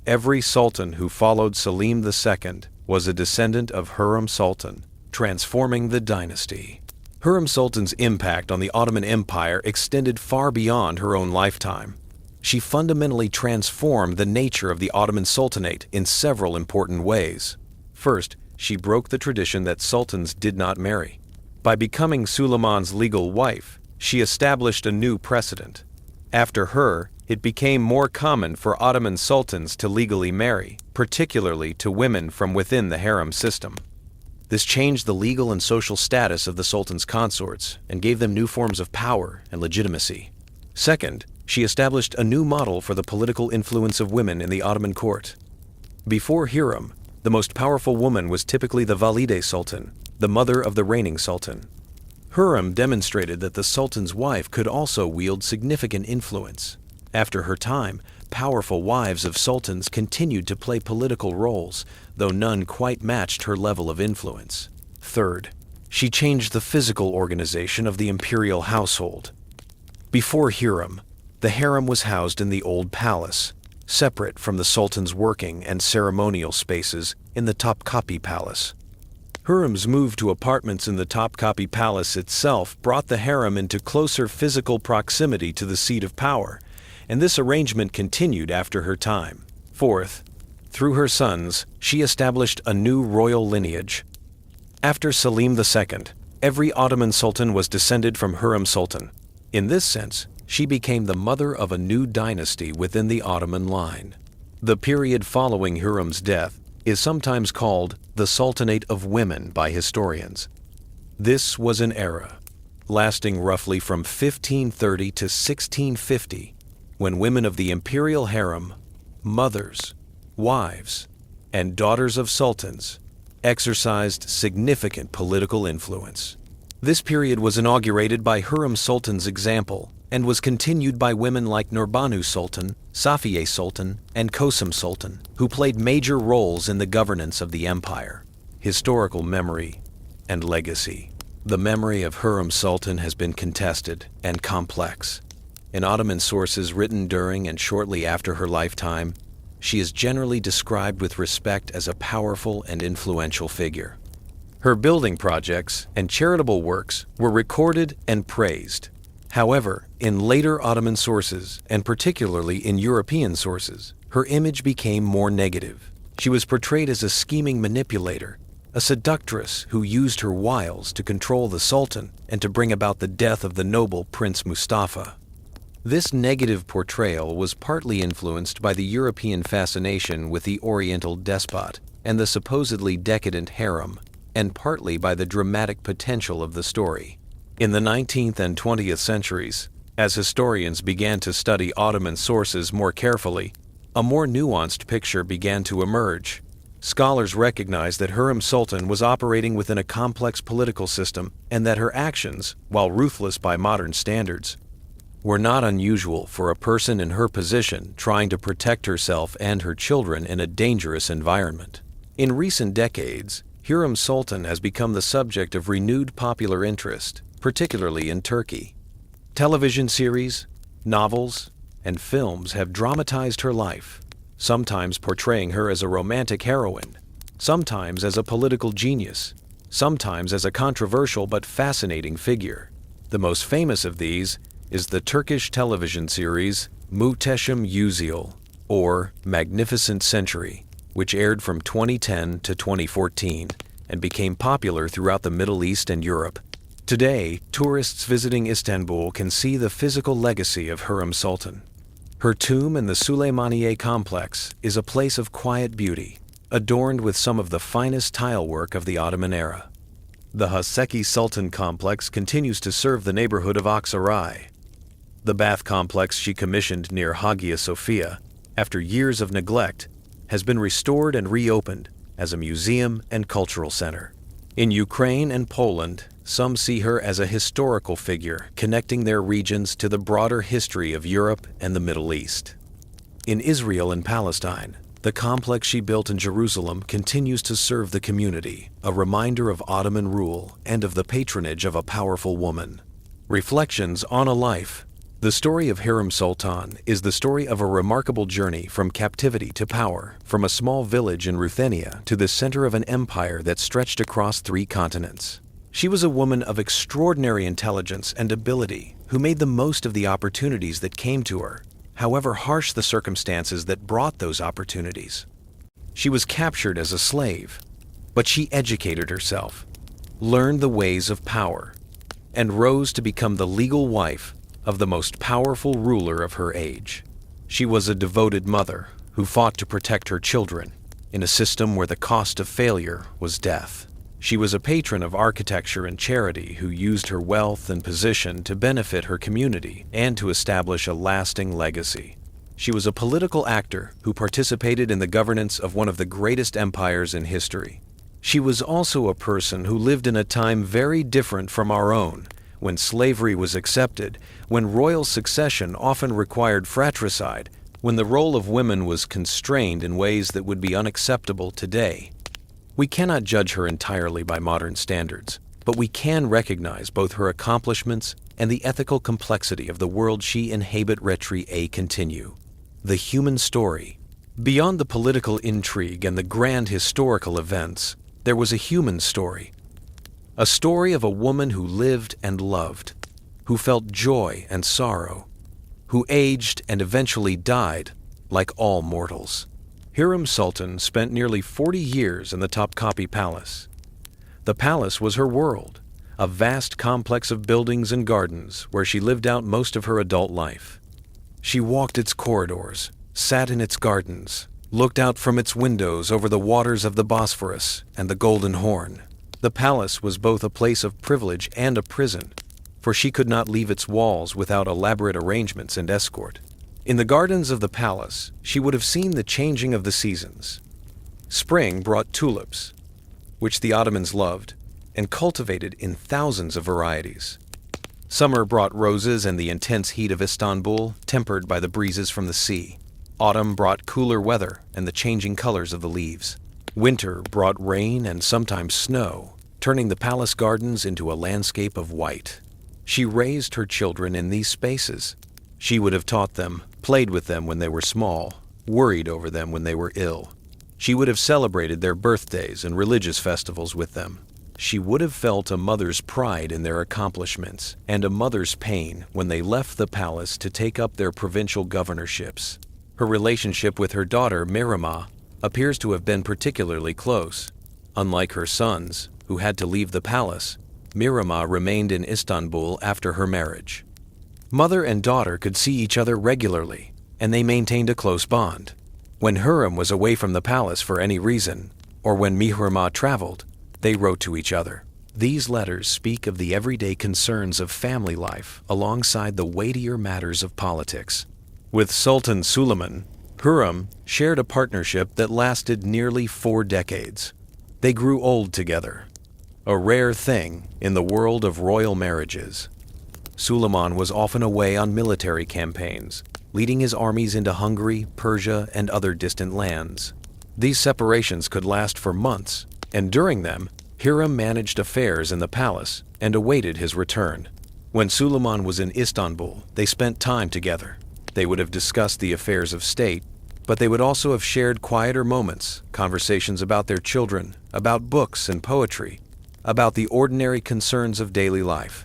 Every sultan who followed Selim II was a descendant of Hürrem Sultan, transforming the dynasty. Hürrem Sultan's impact on the Ottoman Empire extended far beyond her own lifetime. She fundamentally transformed the nature of the Ottoman Sultanate in several important ways. First, she broke the tradition that sultans did not marry. By becoming Suleiman's legal wife, she established a new precedent. After her, it became more common for Ottoman sultans to legally marry, particularly to women from within the harem system. This changed the legal and social status of the sultan's consorts and gave them new forms of power and legitimacy. Second, she established a new model for the political influence of women in the Ottoman court. Before Hürrem, the most powerful woman was typically the Valide Sultan, the mother of the reigning sultan. Hürrem demonstrated that the sultan's wife could also wield significant influence. After her time, powerful wives of sultans continued to play political roles, though none quite matched her level of influence. Third, she changed the physical organization of the imperial household. Before Hürrem, the harem was housed in the old palace, separate from the sultan's working and ceremonial spaces in the Topkapi Palace. Hürrem's move to apartments in the Topkapi Palace itself brought the harem into closer physical proximity to the seat of power, and this arrangement continued after her time. Fourth, through her sons, she established a new royal lineage. After Selim II, every Ottoman sultan was descended from Hürrem Sultan. In this sense, she became the mother of a new dynasty within the Ottoman line. The period following Hürrem's death is sometimes called the Sultanate of Women by historians. This was an era lasting roughly from 1530 to 1650, when women of the imperial harem, mothers, wives, and daughters of sultans, exercised significant political influence. This period was inaugurated by Hürrem Sultan's example and was continued by women like Nurbanu Sultan, Safiye Sultan, and Kosum Sultan, who played major roles in the governance of the empire. Historical memory and legacy. The memory of Hürrem Sultan has been contested and complex. In Ottoman sources written during and shortly after her lifetime, she is generally described with respect as a powerful and influential figure. Her building projects and charitable works were recorded and praised. However, in later Ottoman sources, and particularly in European sources, her image became more negative. She was portrayed as a scheming manipulator, a seductress who used her wiles to control the Sultan and to bring about the death of the noble Prince Mustafa. This negative portrayal was partly influenced by the European fascination with the Oriental despot and the supposedly decadent harem, and partly by the dramatic potential of the story. In the 19th and 20th centuries, as historians began to study Ottoman sources more carefully, a more nuanced picture began to emerge. Scholars recognized that Hürrem Sultan was operating within a complex political system and that her actions, while ruthless by modern standards, were not unusual for a person in her position trying to protect herself and her children in a dangerous environment. In recent decades, Hürrem Sultan has become the subject of renewed popular interest, particularly in Turkey. Television series, novels, and films have dramatized her life, sometimes portraying her as a romantic heroine, sometimes as a political genius, sometimes as a controversial but fascinating figure. The most famous of these is the Turkish television series Muhteşem Yüzyıl, or Magnificent Century, which aired from 2010 to 2014 and became popular throughout the Middle East and Europe. Today, tourists visiting Istanbul can see the physical legacy of Hürrem Sultan. Her tomb in the Süleymaniye complex is a place of quiet beauty, adorned with some of the finest tile work of the Ottoman era. The Haseki Sultan complex continues to serve the neighborhood of Aksaray. The bath complex she commissioned near Hagia Sophia, after years of neglect, has been restored and reopened as a museum and cultural center. In Ukraine and Poland, some see her as a historical figure connecting their regions to the broader history of Europe and the Middle East. In Israel and Palestine, the complex she built in Jerusalem continues to serve the community, a reminder of Ottoman rule and of the patronage of a powerful woman. Reflections on a Life. The story of Hürrem Sultan is the story of a remarkable journey from captivity to power, from a small village in Ruthenia to the center of an empire that stretched across 3 continents. She was a woman of extraordinary intelligence and ability who made the most of the opportunities that came to her, however harsh the circumstances that brought those opportunities. She was captured as a slave, but she educated herself, learned the ways of power, and rose to become the legal wife of the most powerful ruler of her age. She was a devoted mother who fought to protect her children in a system where the cost of failure was death. She was a patron of architecture and charity who used her wealth and position to benefit her community and to establish a lasting legacy. She was a political actor who participated in the governance of one of the greatest empires in history. She was also a person who lived in a time very different from our own, when slavery was accepted, when royal succession often required fratricide, when the role of women was constrained in ways that would be unacceptable today. We cannot judge her entirely by modern standards, but we can recognize both her accomplishments and the ethical complexity of the world she inhabit retri a continue. The human story. Beyond the political intrigue and the grand historical events, there was a human story. A story of a woman who lived and loved, who felt joy and sorrow, who aged and eventually died like all mortals. Hürrem Sultan spent nearly 40 years in the Topkapi Palace. The palace was her world, a vast complex of buildings and gardens where she lived out most of her adult life. She walked its corridors, sat in its gardens, looked out from its windows over the waters of the Bosphorus and the Golden Horn. The palace was both a place of privilege and a prison, for she could not leave its walls without elaborate arrangements and escort. In the gardens of the palace, she would have seen the changing of the seasons. Spring brought tulips, which the Ottomans loved and cultivated in thousands of varieties. Summer brought roses and the intense heat of Istanbul, tempered by the breezes from the sea. Autumn brought cooler weather and the changing colors of the leaves. Winter brought rain and sometimes snow, turning the palace gardens into a landscape of white. She raised her children in these spaces. She would have taught them, played with them when they were small, worried over them when they were ill. She would have celebrated their birthdays and religious festivals with them. She would have felt a mother's pride in their accomplishments and a mother's pain when they left the palace to take up their provincial governorships. Her relationship with her daughter, Mihrimah, appears to have been particularly close. Unlike her sons, who had to leave the palace, Mihrimah remained in Istanbul after her marriage. Mother and daughter could see each other regularly, and they maintained a close bond. When Hürrem was away from the palace for any reason, or when Mihrimah traveled, they wrote to each other. These letters speak of the everyday concerns of family life alongside the weightier matters of politics. With Sultan Suleiman, Hürrem shared a partnership that lasted nearly 4 decades. They grew old together, a rare thing in the world of royal marriages. Suleiman was often away on military campaigns, leading his armies into Hungary, Persia, and other distant lands. These separations could last for months, and during them, Hürrem managed affairs in the palace and awaited his return. When Suleiman was in Istanbul, they spent time together. They would have discussed the affairs of state, but they would also have shared quieter moments, conversations about their children, about books and poetry, about the ordinary concerns of daily life.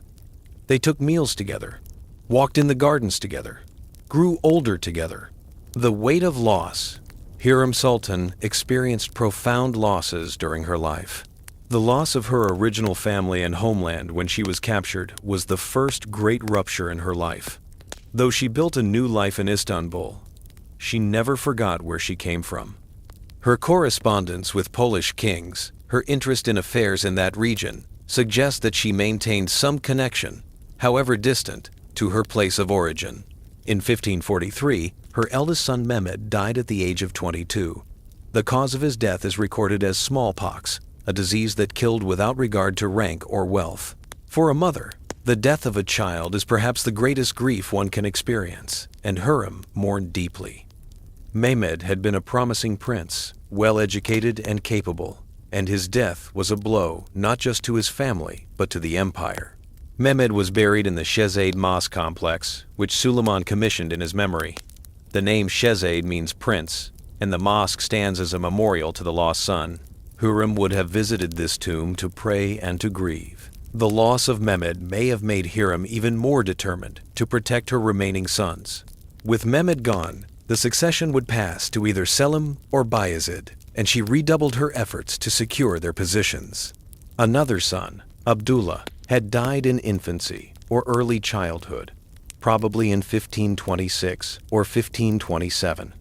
They took meals together, walked in the gardens together, grew older together. The weight of loss. Hürrem Sultan experienced profound losses during her life. The loss of her original family and homeland when she was captured was the first great rupture in her life. Though she built a new life in Istanbul, she never forgot where she came from. Her correspondence with Polish kings, her interest in affairs in that region, suggests that she maintained some connection, however distant, to her place of origin. In 1543, her eldest son Mehmed died at the age of 22. The cause of his death is recorded as smallpox, a disease that killed without regard to rank or wealth. For a mother, the death of a child is perhaps the greatest grief one can experience, and Hürrem mourned deeply. Mehmed had been a promising prince, well-educated and capable, and his death was a blow not just to his family, but to the empire. Mehmed was buried in the Shehzade Mosque complex, which Suleiman commissioned in his memory. The name Shehzade means prince, and the mosque stands as a memorial to the lost son. Hürrem would have visited this tomb to pray and to grieve. The loss of Mehmed may have made Hürrem even more determined to protect her remaining sons. With Mehmed gone, the succession would pass to either Selim or Bayezid, and she redoubled her efforts to secure their positions. Another son, Abdullah, had died in infancy or early childhood, probably in 1526 or 1527.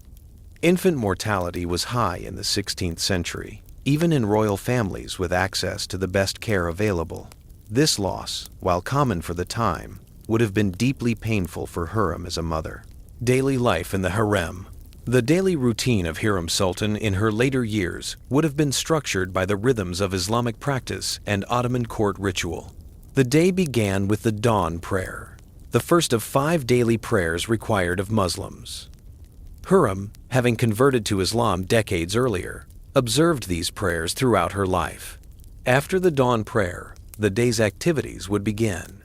Infant mortality was high in the 16th century, even in royal families with access to the best care available. This loss, while common for the time, would have been deeply painful for Hürrem as a mother. Daily life in the harem. The daily routine of Hürrem Sultan in her later years would have been structured by the rhythms of Islamic practice and Ottoman court ritual. The day began with the dawn prayer, the first of 5 daily prayers required of Muslims. Hürrem, having converted to Islam decades earlier, observed these prayers throughout her life. After the dawn prayer, the day's activities would begin.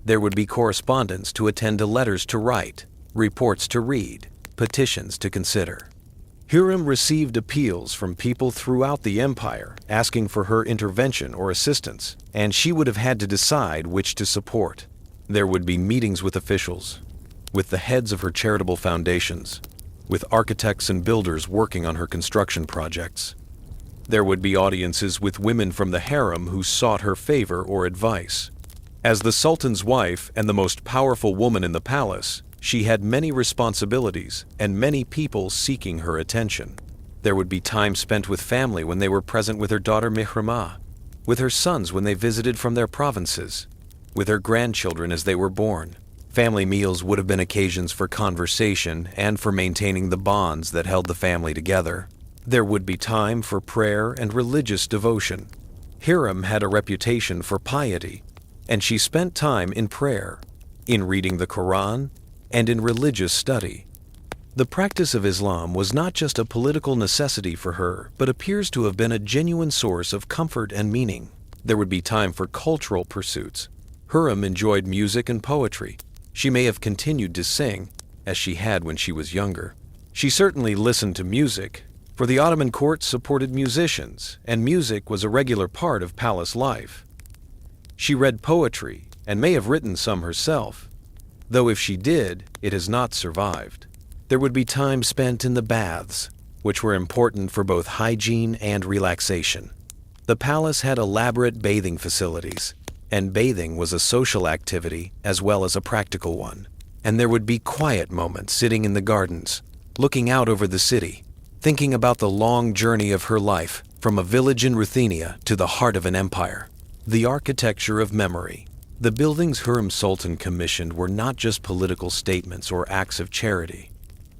There would be correspondence to attend to, letters to write, reports to read, petitions to consider. Hürrem received appeals from people throughout the empire asking for her intervention or assistance, and she would have had to decide which to support. There would be meetings with officials, with the heads of her charitable foundations, with architects and builders working on her construction projects. There would be audiences with women from the harem who sought her favor or advice. As the Sultan's wife and the most powerful woman in the palace, she had many responsibilities and many people seeking her attention. There would be time spent with family when they were present with her daughter Mihrama, with her sons when they visited from their provinces, with her grandchildren as they were born. Family meals would have been occasions for conversation and for maintaining the bonds that held the family together. There would be time for prayer and religious devotion. Hürrem had a reputation for piety, and she spent time in prayer, in reading the Quran, and in religious study. The practice of Islam was not just a political necessity for her, but appears to have been a genuine source of comfort and meaning. There would be time for cultural pursuits. Hürrem enjoyed music and poetry. She may have continued to sing, as she had when she was younger. She certainly listened to music, for the Ottoman court supported musicians, and music was a regular part of palace life. She read poetry, and may have written some herself, though if she did, it has not survived. There would be time spent in the baths, which were important for both hygiene and relaxation. The palace had elaborate bathing facilities, and bathing was a social activity as well as a practical one. And there would be quiet moments sitting in the gardens, looking out over the city, thinking about the long journey of her life from a village in Ruthenia to the heart of an empire. The architecture of memory. The buildings Hürrem Sultan commissioned were not just political statements or acts of charity.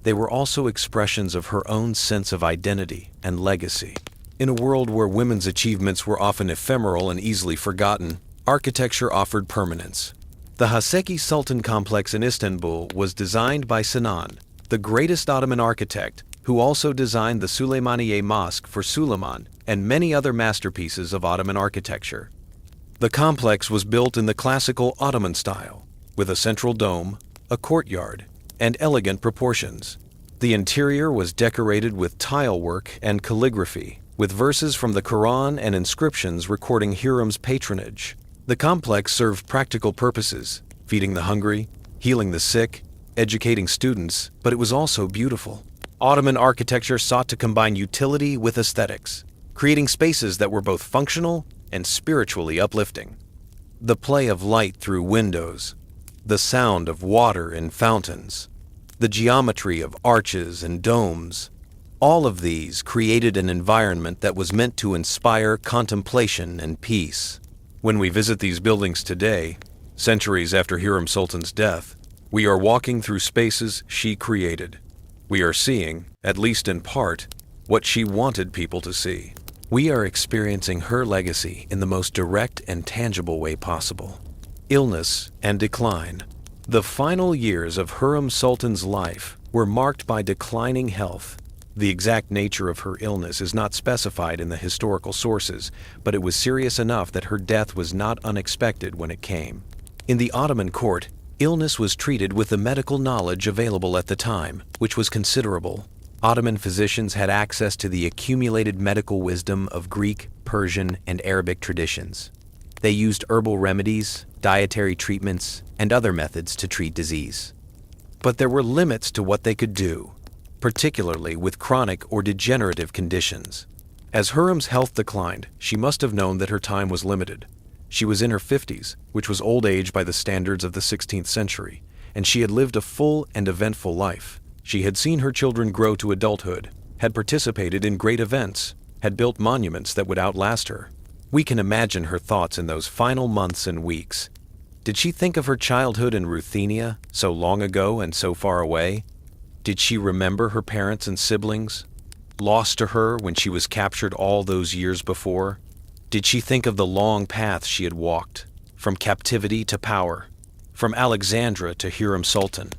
They were also expressions of her own sense of identity and legacy. In a world where women's achievements were often ephemeral and easily forgotten, architecture offered permanence. The Haseki Sultan complex in Istanbul was designed by Sinan, the greatest Ottoman architect, who also designed the Süleymaniye Mosque for Suleiman and many other masterpieces of Ottoman architecture. The complex was built in the classical Ottoman style, with a central dome, a courtyard, and elegant proportions. The interior was decorated with tile work and calligraphy, with verses from the Quran and inscriptions recording Hürrem's patronage. The complex served practical purposes, feeding the hungry, healing the sick, educating students, but it was also beautiful. Ottoman architecture sought to combine utility with aesthetics, creating spaces that were both functional and spiritually uplifting. The play of light through windows, the sound of water in fountains, the geometry of arches and domes, all of these created an environment that was meant to inspire contemplation and peace. When we visit these buildings today, centuries after Hürrem Sultan's death, we are walking through spaces she created. We are seeing, at least in part, what she wanted people to see. We are experiencing her legacy in the most direct and tangible way possible. Illness and decline. The final years of Hürrem Sultan's life were marked by declining health. The exact nature of her illness is not specified in the historical sources, but it was serious enough that her death was not unexpected when it came. In the Ottoman court, illness was treated with the medical knowledge available at the time, which was considerable. Ottoman physicians had access to the accumulated medical wisdom of Greek, Persian, and Arabic traditions. They used herbal remedies, dietary treatments, and other methods to treat disease. But there were limits to what they could do, particularly with chronic or degenerative conditions. As Hürrem's health declined, she must have known that her time was limited. She was in her 50s, which was old age by the standards of the 16th century, and she had lived a full and eventful life. She had seen her children grow to adulthood, had participated in great events, had built monuments that would outlast her. We can imagine her thoughts in those final months and weeks. Did she think of her childhood in Ruthenia, so long ago and so far away? Did she remember her parents and siblings, lost to her when she was captured all those years before? Did she think of the long path she had walked, from captivity to power, from Alexandria to Hürrem Sultan?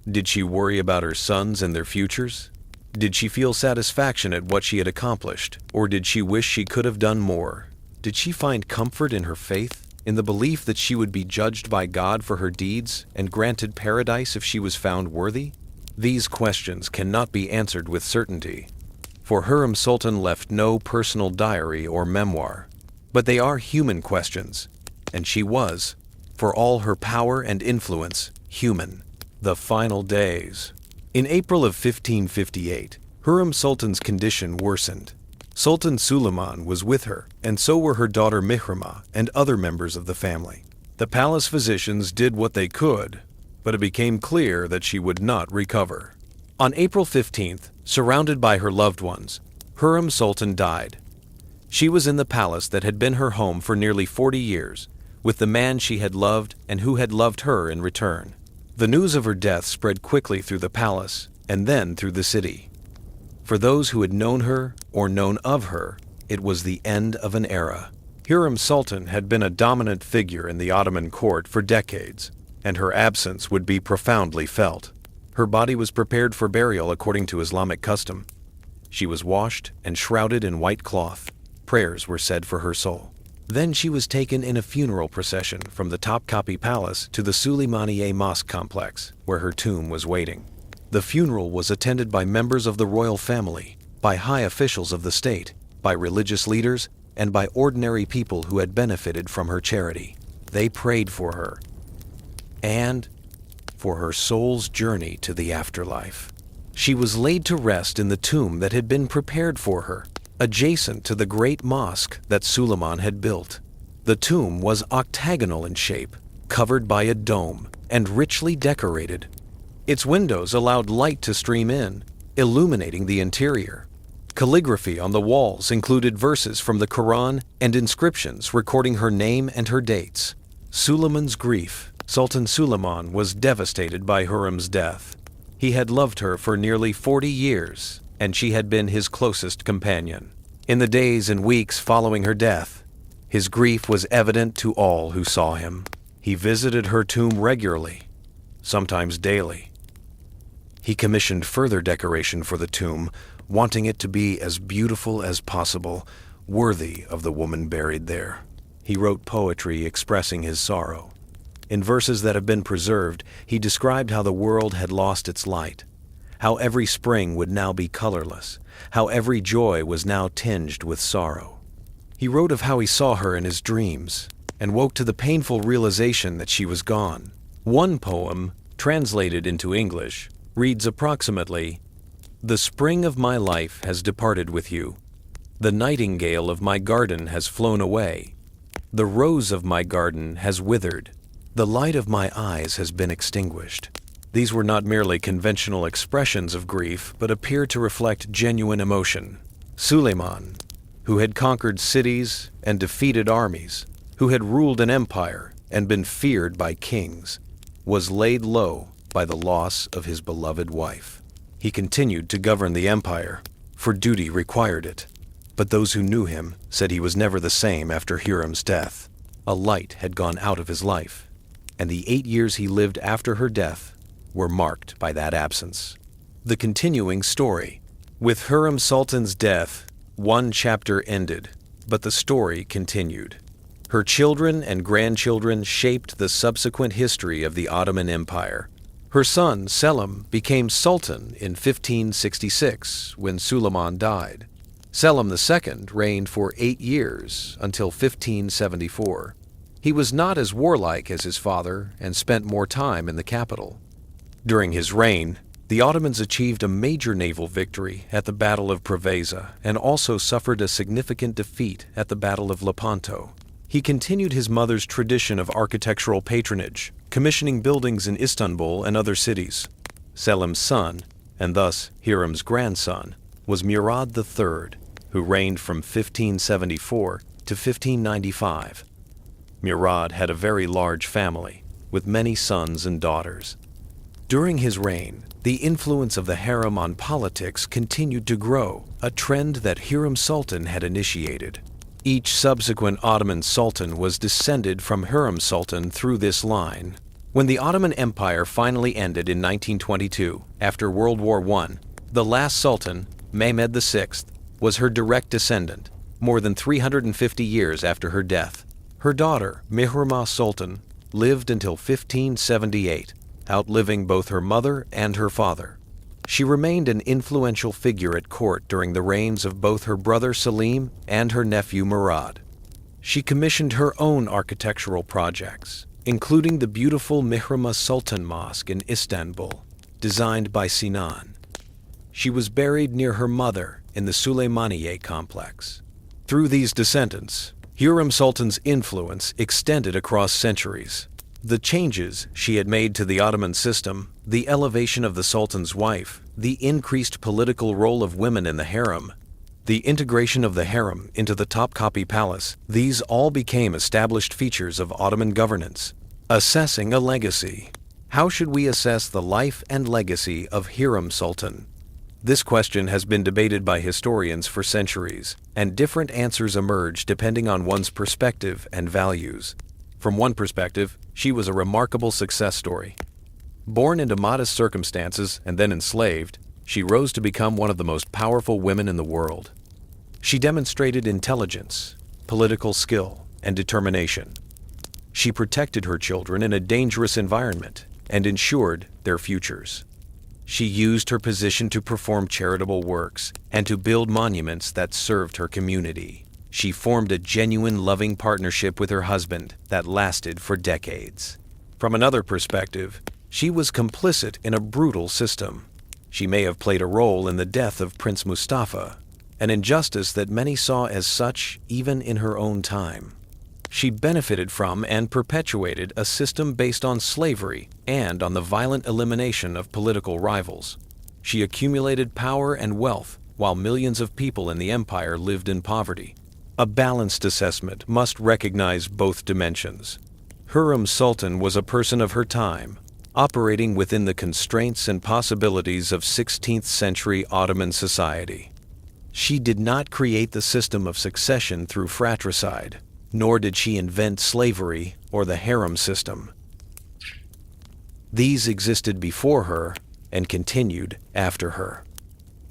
Did she worry about her sons and their futures? Did she feel satisfaction at what she had accomplished, or did she wish she could have done more? Did she find comfort in her faith, in the belief that she would be judged by God for her deeds and granted paradise if she was found worthy? These questions cannot be answered with certainty, for Hürrem Sultan left no personal diary or memoir. But they are human questions, and she was, for all her power and influence, human. The final days. In April of 1558, Hürrem Sultan's condition worsened. Sultan Suleiman was with her, and so were her daughter Mihrama and other members of the family. The palace physicians did what they could, but it became clear that she would not recover. On April 15th, surrounded by her loved ones, Hürrem Sultan died. She was in the palace that had been her home for nearly 40 years, with the man she had loved and who had loved her in return. The news of her death spread quickly through the palace and then through the city. For those who had known her or known of her, it was the end of an era. Hürrem Sultan had been a dominant figure in the Ottoman court for decades, and her absence would be profoundly felt. Her body was prepared for burial according to Islamic custom. She was washed and shrouded in white cloth. Prayers were said for her soul. Then she was taken in a funeral procession from the Topkapi Palace to the Suleymaniye Mosque complex, where her tomb was waiting. The funeral was attended by members of the royal family, by high officials of the state, by religious leaders, and by ordinary people who had benefited from her charity. They prayed for her and for her soul's journey to the afterlife. She was laid to rest in the tomb that had been prepared for her, adjacent to the great mosque that Suleiman had built. The tomb was octagonal in shape, covered by a dome, and richly decorated. Its windows allowed light to stream in, illuminating the interior. Calligraphy on the walls included verses from the Quran and inscriptions recording her name and her dates. Suleiman's grief. Sultan Suleiman was devastated by Hürrem's death. He had loved her for nearly 40 years, and she had been his closest companion. In the days and weeks following her death, his grief was evident to all who saw him. He visited her tomb regularly, sometimes daily. He commissioned further decoration for the tomb, wanting it to be as beautiful as possible, worthy of the woman buried there. He wrote poetry expressing his sorrow. In verses that have been preserved, he described how the world had lost its light, how every spring would now be colorless, how every joy was now tinged with sorrow. He wrote of how he saw her in his dreams and woke to the painful realization that she was gone. One poem, translated into English, reads approximately, "The spring of my life has departed with you. The nightingale of my garden has flown away. The rose of my garden has withered. The light of my eyes has been extinguished." These were not merely conventional expressions of grief, but appear to reflect genuine emotion. Suleiman, who had conquered cities and defeated armies, who had ruled an empire and been feared by kings, was laid low by the loss of his beloved wife. He continued to govern the empire, for duty required it. But those who knew him said he was never the same after Hürrem's death. A light had gone out of his life, and the 8 years he lived after her death were marked by that absence. The continuing story. With Hürrem Sultan's death, one chapter ended, but the story continued. Her children and grandchildren shaped the subsequent history of the Ottoman Empire. Her son, Selim, became Sultan in 1566 when Suleiman died. Selim II reigned for 8 years until 1574. He was not as warlike as his father and spent more time in the capital. During his reign, the Ottomans achieved a major naval victory at the Battle of Preveza and also suffered a significant defeat at the Battle of Lepanto. He continued his mother's tradition of architectural patronage, commissioning buildings in Istanbul and other cities. Selim's son, and thus Hürrem's grandson, was Murad III, who reigned from 1574 to 1595. Murad had a very large family, with many sons and daughters. During his reign, the influence of the harem on politics continued to grow, a trend that Hürrem Sultan had initiated. Each subsequent Ottoman sultan was descended from Hürrem Sultan through this line. When the Ottoman Empire finally ended in 1922, after World War I, the last sultan, Mehmed VI, was her direct descendant, more than 350 years after her death. Her daughter, Hürrem Sultan, lived until 1578, outliving both her mother and her father. She remained an influential figure at court during the reigns of both her brother Selim and her nephew Murad. She commissioned her own architectural projects, including the beautiful Hürrem Sultan Mosque in Istanbul, designed by Sinan. She was buried near her mother in the Süleymaniye complex. Through these descendants, Hürrem Sultan's influence extended across centuries. The changes she had made to the Ottoman system, the elevation of the Sultan's wife, the increased political role of women in the harem, the integration of the harem into the Topkapi Palace, these all became established features of Ottoman governance. Assessing a legacy. How should we assess the life and legacy of Hürrem Sultan? This question has been debated by historians for centuries, and different answers emerge depending on one's perspective and values. From one perspective, she was a remarkable success story. Born into modest circumstances and then enslaved, she rose to become one of the most powerful women in the world. She demonstrated intelligence, political skill, and determination. She protected her children in a dangerous environment and ensured their futures. She used her position to perform charitable works and to build monuments that served her community. She formed a genuine loving partnership with her husband that lasted for decades. From another perspective, she was complicit in a brutal system. She may have played a role in the death of Prince Mustafa, an injustice that many saw as such even in her own time. She benefited from and perpetuated a system based on slavery and on the violent elimination of political rivals. She accumulated power and wealth while millions of people in the empire lived in poverty. A balanced assessment must recognize both dimensions. Hürrem Sultan was a person of her time, operating within the constraints and possibilities of 16th century Ottoman society. She did not create the system of succession through fratricide, nor did she invent slavery or the harem system. These existed before her and continued after her.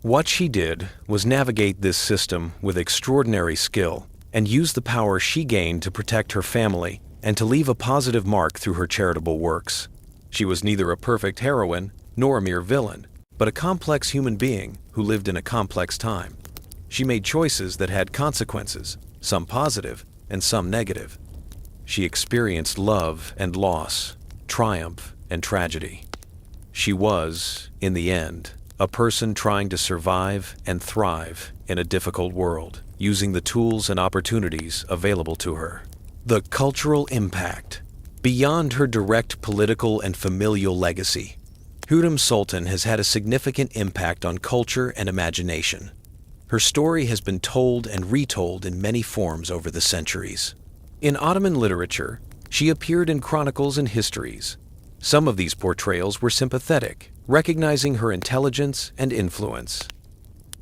What she did was navigate this system with extraordinary skill and use the power she gained to protect her family and to leave a positive mark through her charitable works. She was neither a perfect heroine nor a mere villain, but a complex human being who lived in a complex time. She made choices that had consequences, some positive and some negative. She experienced love and loss, triumph and tragedy. She was, in the end, a person trying to survive and thrive in a difficult world, using the tools and opportunities available to her. The cultural impact. Beyond her direct political and familial legacy, Hürrem Sultan has had a significant impact on culture and imagination. Her story has been told and retold in many forms over the centuries. In Ottoman literature, she appeared in chronicles and histories. Some of these portrayals were sympathetic, recognizing her intelligence and influence.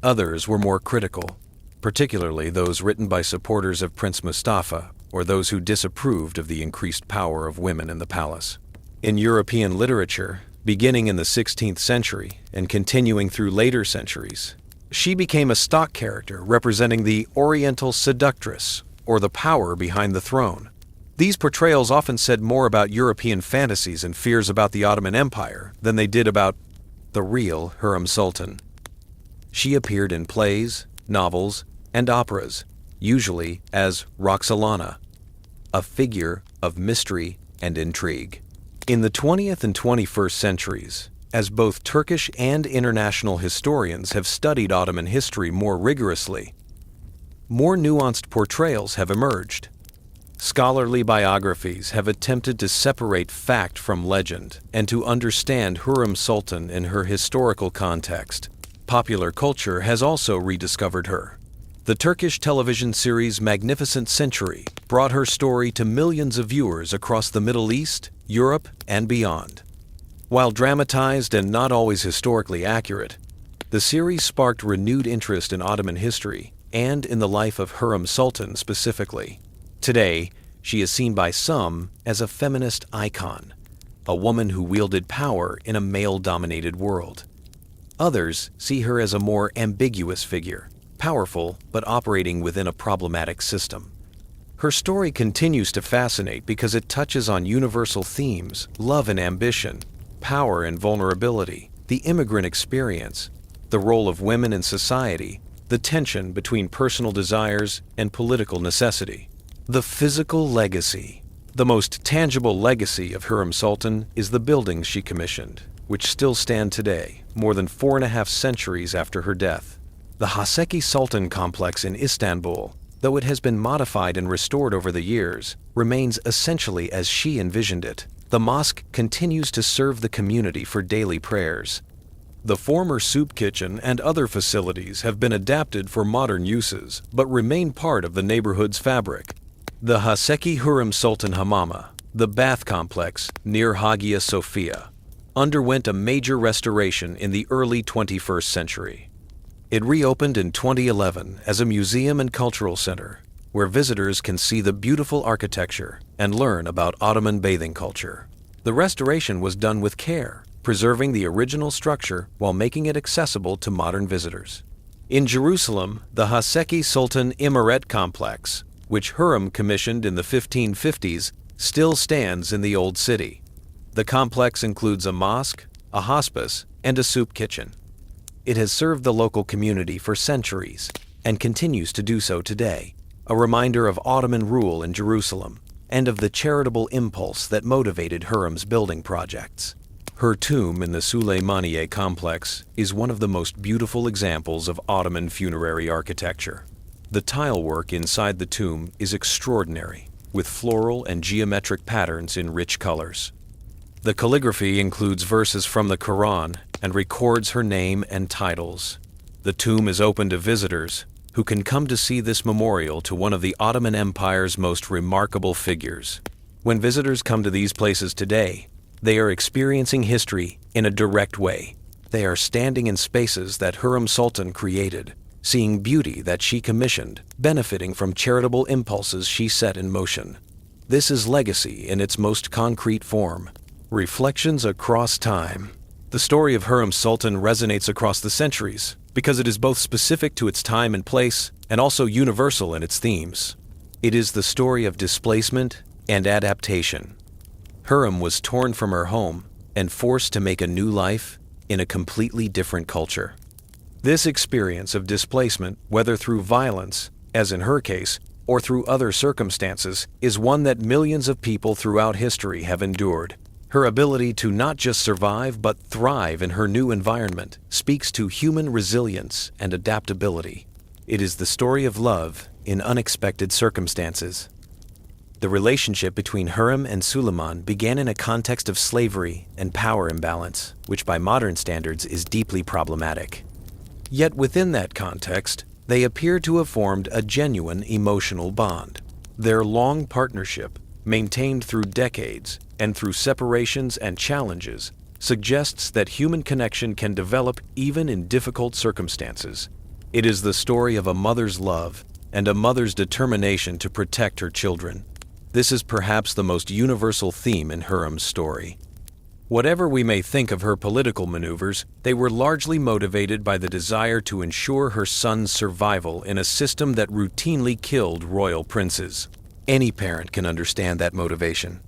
Others were more critical, particularly those written by supporters of Prince Mustafa or those who disapproved of the increased power of women in the palace. In European literature, beginning in the 16th century and continuing through later centuries, she became a stock character representing the Oriental seductress or the power behind the throne. These portrayals often said more about European fantasies and fears about the Ottoman Empire than they did about the real Hürrem Sultan. She appeared in plays, novels, and operas, usually as Roxolana, a figure of mystery and intrigue. In the 20th and 21st centuries, as both Turkish and international historians have studied Ottoman history more rigorously, more nuanced portrayals have emerged. Scholarly biographies have attempted to separate fact from legend and to understand Hürrem Sultan in her historical context. Popular culture has also rediscovered her. The Turkish television series Magnificent Century brought her story to millions of viewers across the Middle East, Europe, and beyond. While dramatized and not always historically accurate, the series sparked renewed interest in Ottoman history and in the life of Hürrem Sultan specifically. Today, she is seen by some as a feminist icon, a woman who wielded power in a male-dominated world. Others see her as a more ambiguous figure, powerful but operating within a problematic system. Her story continues to fascinate because it touches on universal themes: love and ambition, power and vulnerability, the immigrant experience, the role of women in society, the tension between personal desires and political necessity. The physical legacy. The most tangible legacy of Hürrem Sultan is the buildings she commissioned, which still stand today, more than 4.5 centuries after her death. The Haseki Sultan complex in Istanbul, though it has been modified and restored over the years, remains essentially as she envisioned it. The mosque continues to serve the community for daily prayers. The former soup kitchen and other facilities have been adapted for modern uses, but remain part of the neighborhood's fabric. The Haseki Hürrem Sultan Hamama, the bath complex near Hagia Sophia, underwent a major restoration in the early 21st century. It reopened in 2011 as a museum and cultural center, where visitors can see the beautiful architecture and learn about Ottoman bathing culture. The restoration was done with care, preserving the original structure while making it accessible to modern visitors. In Jerusalem, the Haseki Sultan Imaret complex, which Hürrem commissioned in the 1550s, still stands in the Old City. The complex includes a mosque, a hospice, and a soup kitchen. It has served the local community for centuries and continues to do so today, a reminder of Ottoman rule in Jerusalem and of the charitable impulse that motivated Hürrem's building projects. Her tomb in the Süleymaniye complex is one of the most beautiful examples of Ottoman funerary architecture. The tile work inside the tomb is extraordinary, with floral and geometric patterns in rich colors. The calligraphy includes verses from the Quran and records her name and titles. The tomb is open to visitors who can come to see this memorial to one of the Ottoman Empire's most remarkable figures. When visitors come to these places today, they are experiencing history in a direct way. They are standing in spaces that Hürrem Sultan created, seeing beauty that she commissioned, benefiting from charitable impulses she set in motion. This is legacy in its most concrete form. Reflections across time. The story of Hürrem Sultan resonates across the centuries because it is both specific to its time and place and also universal in its themes. It is the story of displacement and adaptation. Hürrem was torn from her home and forced to make a new life in a completely different culture. This experience of displacement, whether through violence, as in her case, or through other circumstances, is one that millions of people throughout history have endured. Her ability to not just survive but thrive in her new environment speaks to human resilience and adaptability. It is the story of love in unexpected circumstances. The relationship between Hürrem and Suleiman began in a context of slavery and power imbalance, which by modern standards is deeply problematic. Yet within that context, they appear to have formed a genuine emotional bond. Their long partnership, maintained through decades and through separations and challenges, suggests that human connection can develop even in difficult circumstances. It is the story of a mother's love and a mother's determination to protect her children. This is perhaps the most universal theme in Hürrem's story. Whatever we may think of her political maneuvers, they were largely motivated by the desire to ensure her son's survival in a system that routinely killed royal princes. Any parent can understand that motivation,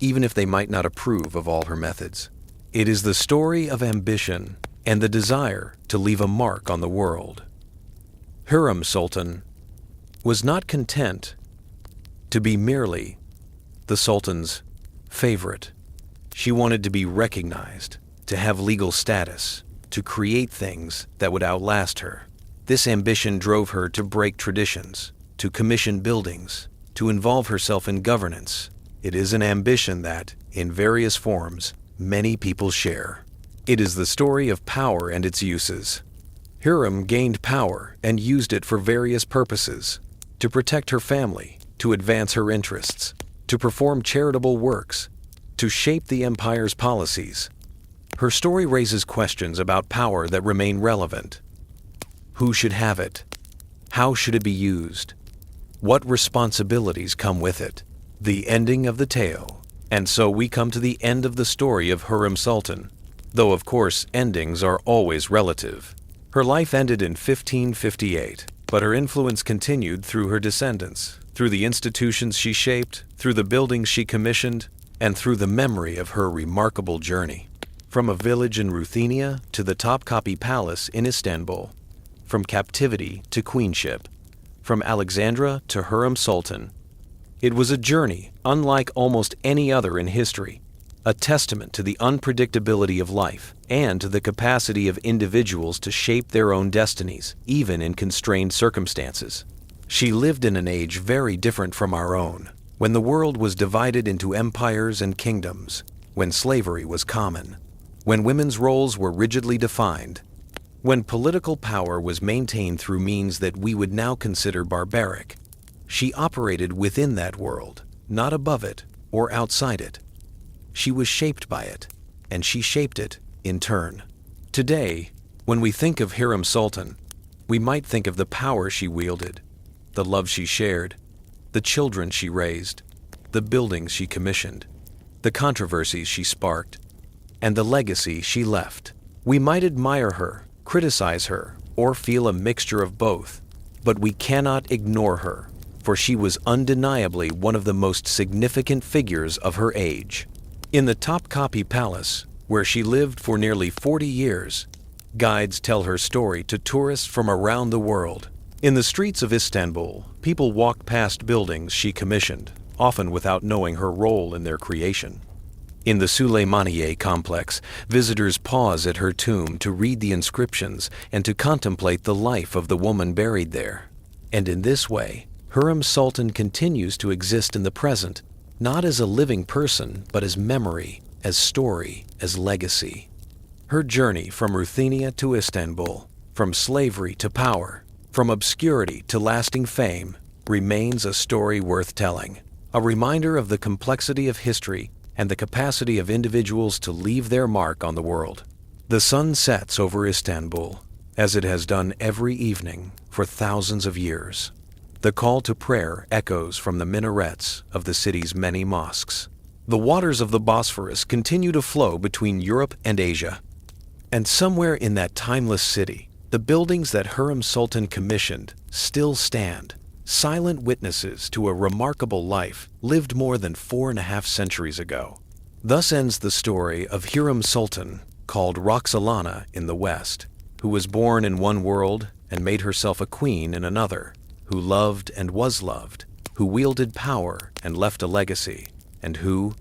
even if they might not approve of all her methods. It is the story of ambition and the desire to leave a mark on the world. Hürrem Sultan was not content to be merely the Sultan's favorite. She wanted to be recognized, to have legal status, to create things that would outlast her. This ambition drove her to break traditions, to commission buildings, to involve herself in governance. It is an ambition that, in various forms, many people share. It is the story of power and its uses. Hürrem gained power and used it for various purposes: to protect her family, to advance her interests, to perform charitable works, to shape the empire's policies. Her story raises questions about power that remain relevant. Who should have it? How should it be used? What responsibilities come with it? The ending of the tale. And so we come to the end of the story of Hürrem Sultan, though of course endings are always relative. Her life ended in 1558, but her influence continued through her descendants, through the institutions she shaped, through the buildings she commissioned, and through the memory of her remarkable journey. From a village in Ruthenia to the Topkapi Palace in Istanbul, from captivity to queenship, from Alexandra to Hürrem Sultan, it was a journey unlike almost any other in history, a testament to the unpredictability of life and to the capacity of individuals to shape their own destinies, even in constrained circumstances. She lived in an age very different from our own, when the world was divided into empires and kingdoms, when slavery was common, when women's roles were rigidly defined, when political power was maintained through means that we would now consider barbaric. She operated within that world, not above it or outside it. She was shaped by it, and she shaped it in turn. Today, when we think of Hürrem Sultan, we might think of the power she wielded, the love she shared, the children she raised, the buildings she commissioned, the controversies she sparked, and the legacy she left. We might admire her, criticize her, or feel a mixture of both, but we cannot ignore her, for she was undeniably one of the most significant figures of her age. In the Topkapi Palace, where she lived for nearly 40 years, guides tell her story to tourists from around the world. In the streets of Istanbul, people walk past buildings she commissioned, often without knowing her role in their creation. In the Süleymaniye complex, visitors pause at her tomb to read the inscriptions and to contemplate the life of the woman buried there. And in this way, Hürrem Sultan continues to exist in the present, not as a living person, but as memory, as story, as legacy. Her journey from Ruthenia to Istanbul, from slavery to power, from obscurity to lasting fame, remains a story worth telling, a reminder of the complexity of history and the capacity of individuals to leave their mark on the world. The sun sets over Istanbul, as it has done every evening for thousands of years. The call to prayer echoes from the minarets of the city's many mosques. The waters of the Bosphorus continue to flow between Europe and Asia. And somewhere in that timeless city, the buildings that Hürrem Sultan commissioned still stand, silent witnesses to a remarkable life lived more than 4.5 centuries ago. Thus ends the story of Hürrem Sultan, called Roxolana in the West, who was born in one world and made herself a queen in another, who loved and was loved, who wielded power and left a legacy, and who,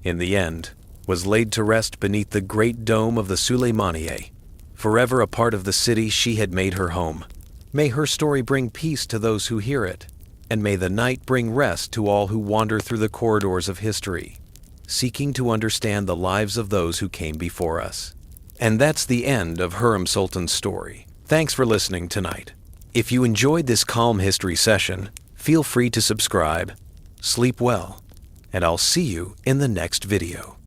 in the end, was laid to rest beneath the great dome of the Süleymaniye, forever a part of the city she had made her home. May her story bring peace to those who hear it, and may the night bring rest to all who wander through the corridors of history, seeking to understand the lives of those who came before us. And that's the end of Hürrem Sultan's story. Thanks for listening tonight. If you enjoyed this calm history session, feel free to subscribe, sleep well, and I'll see you in the next video.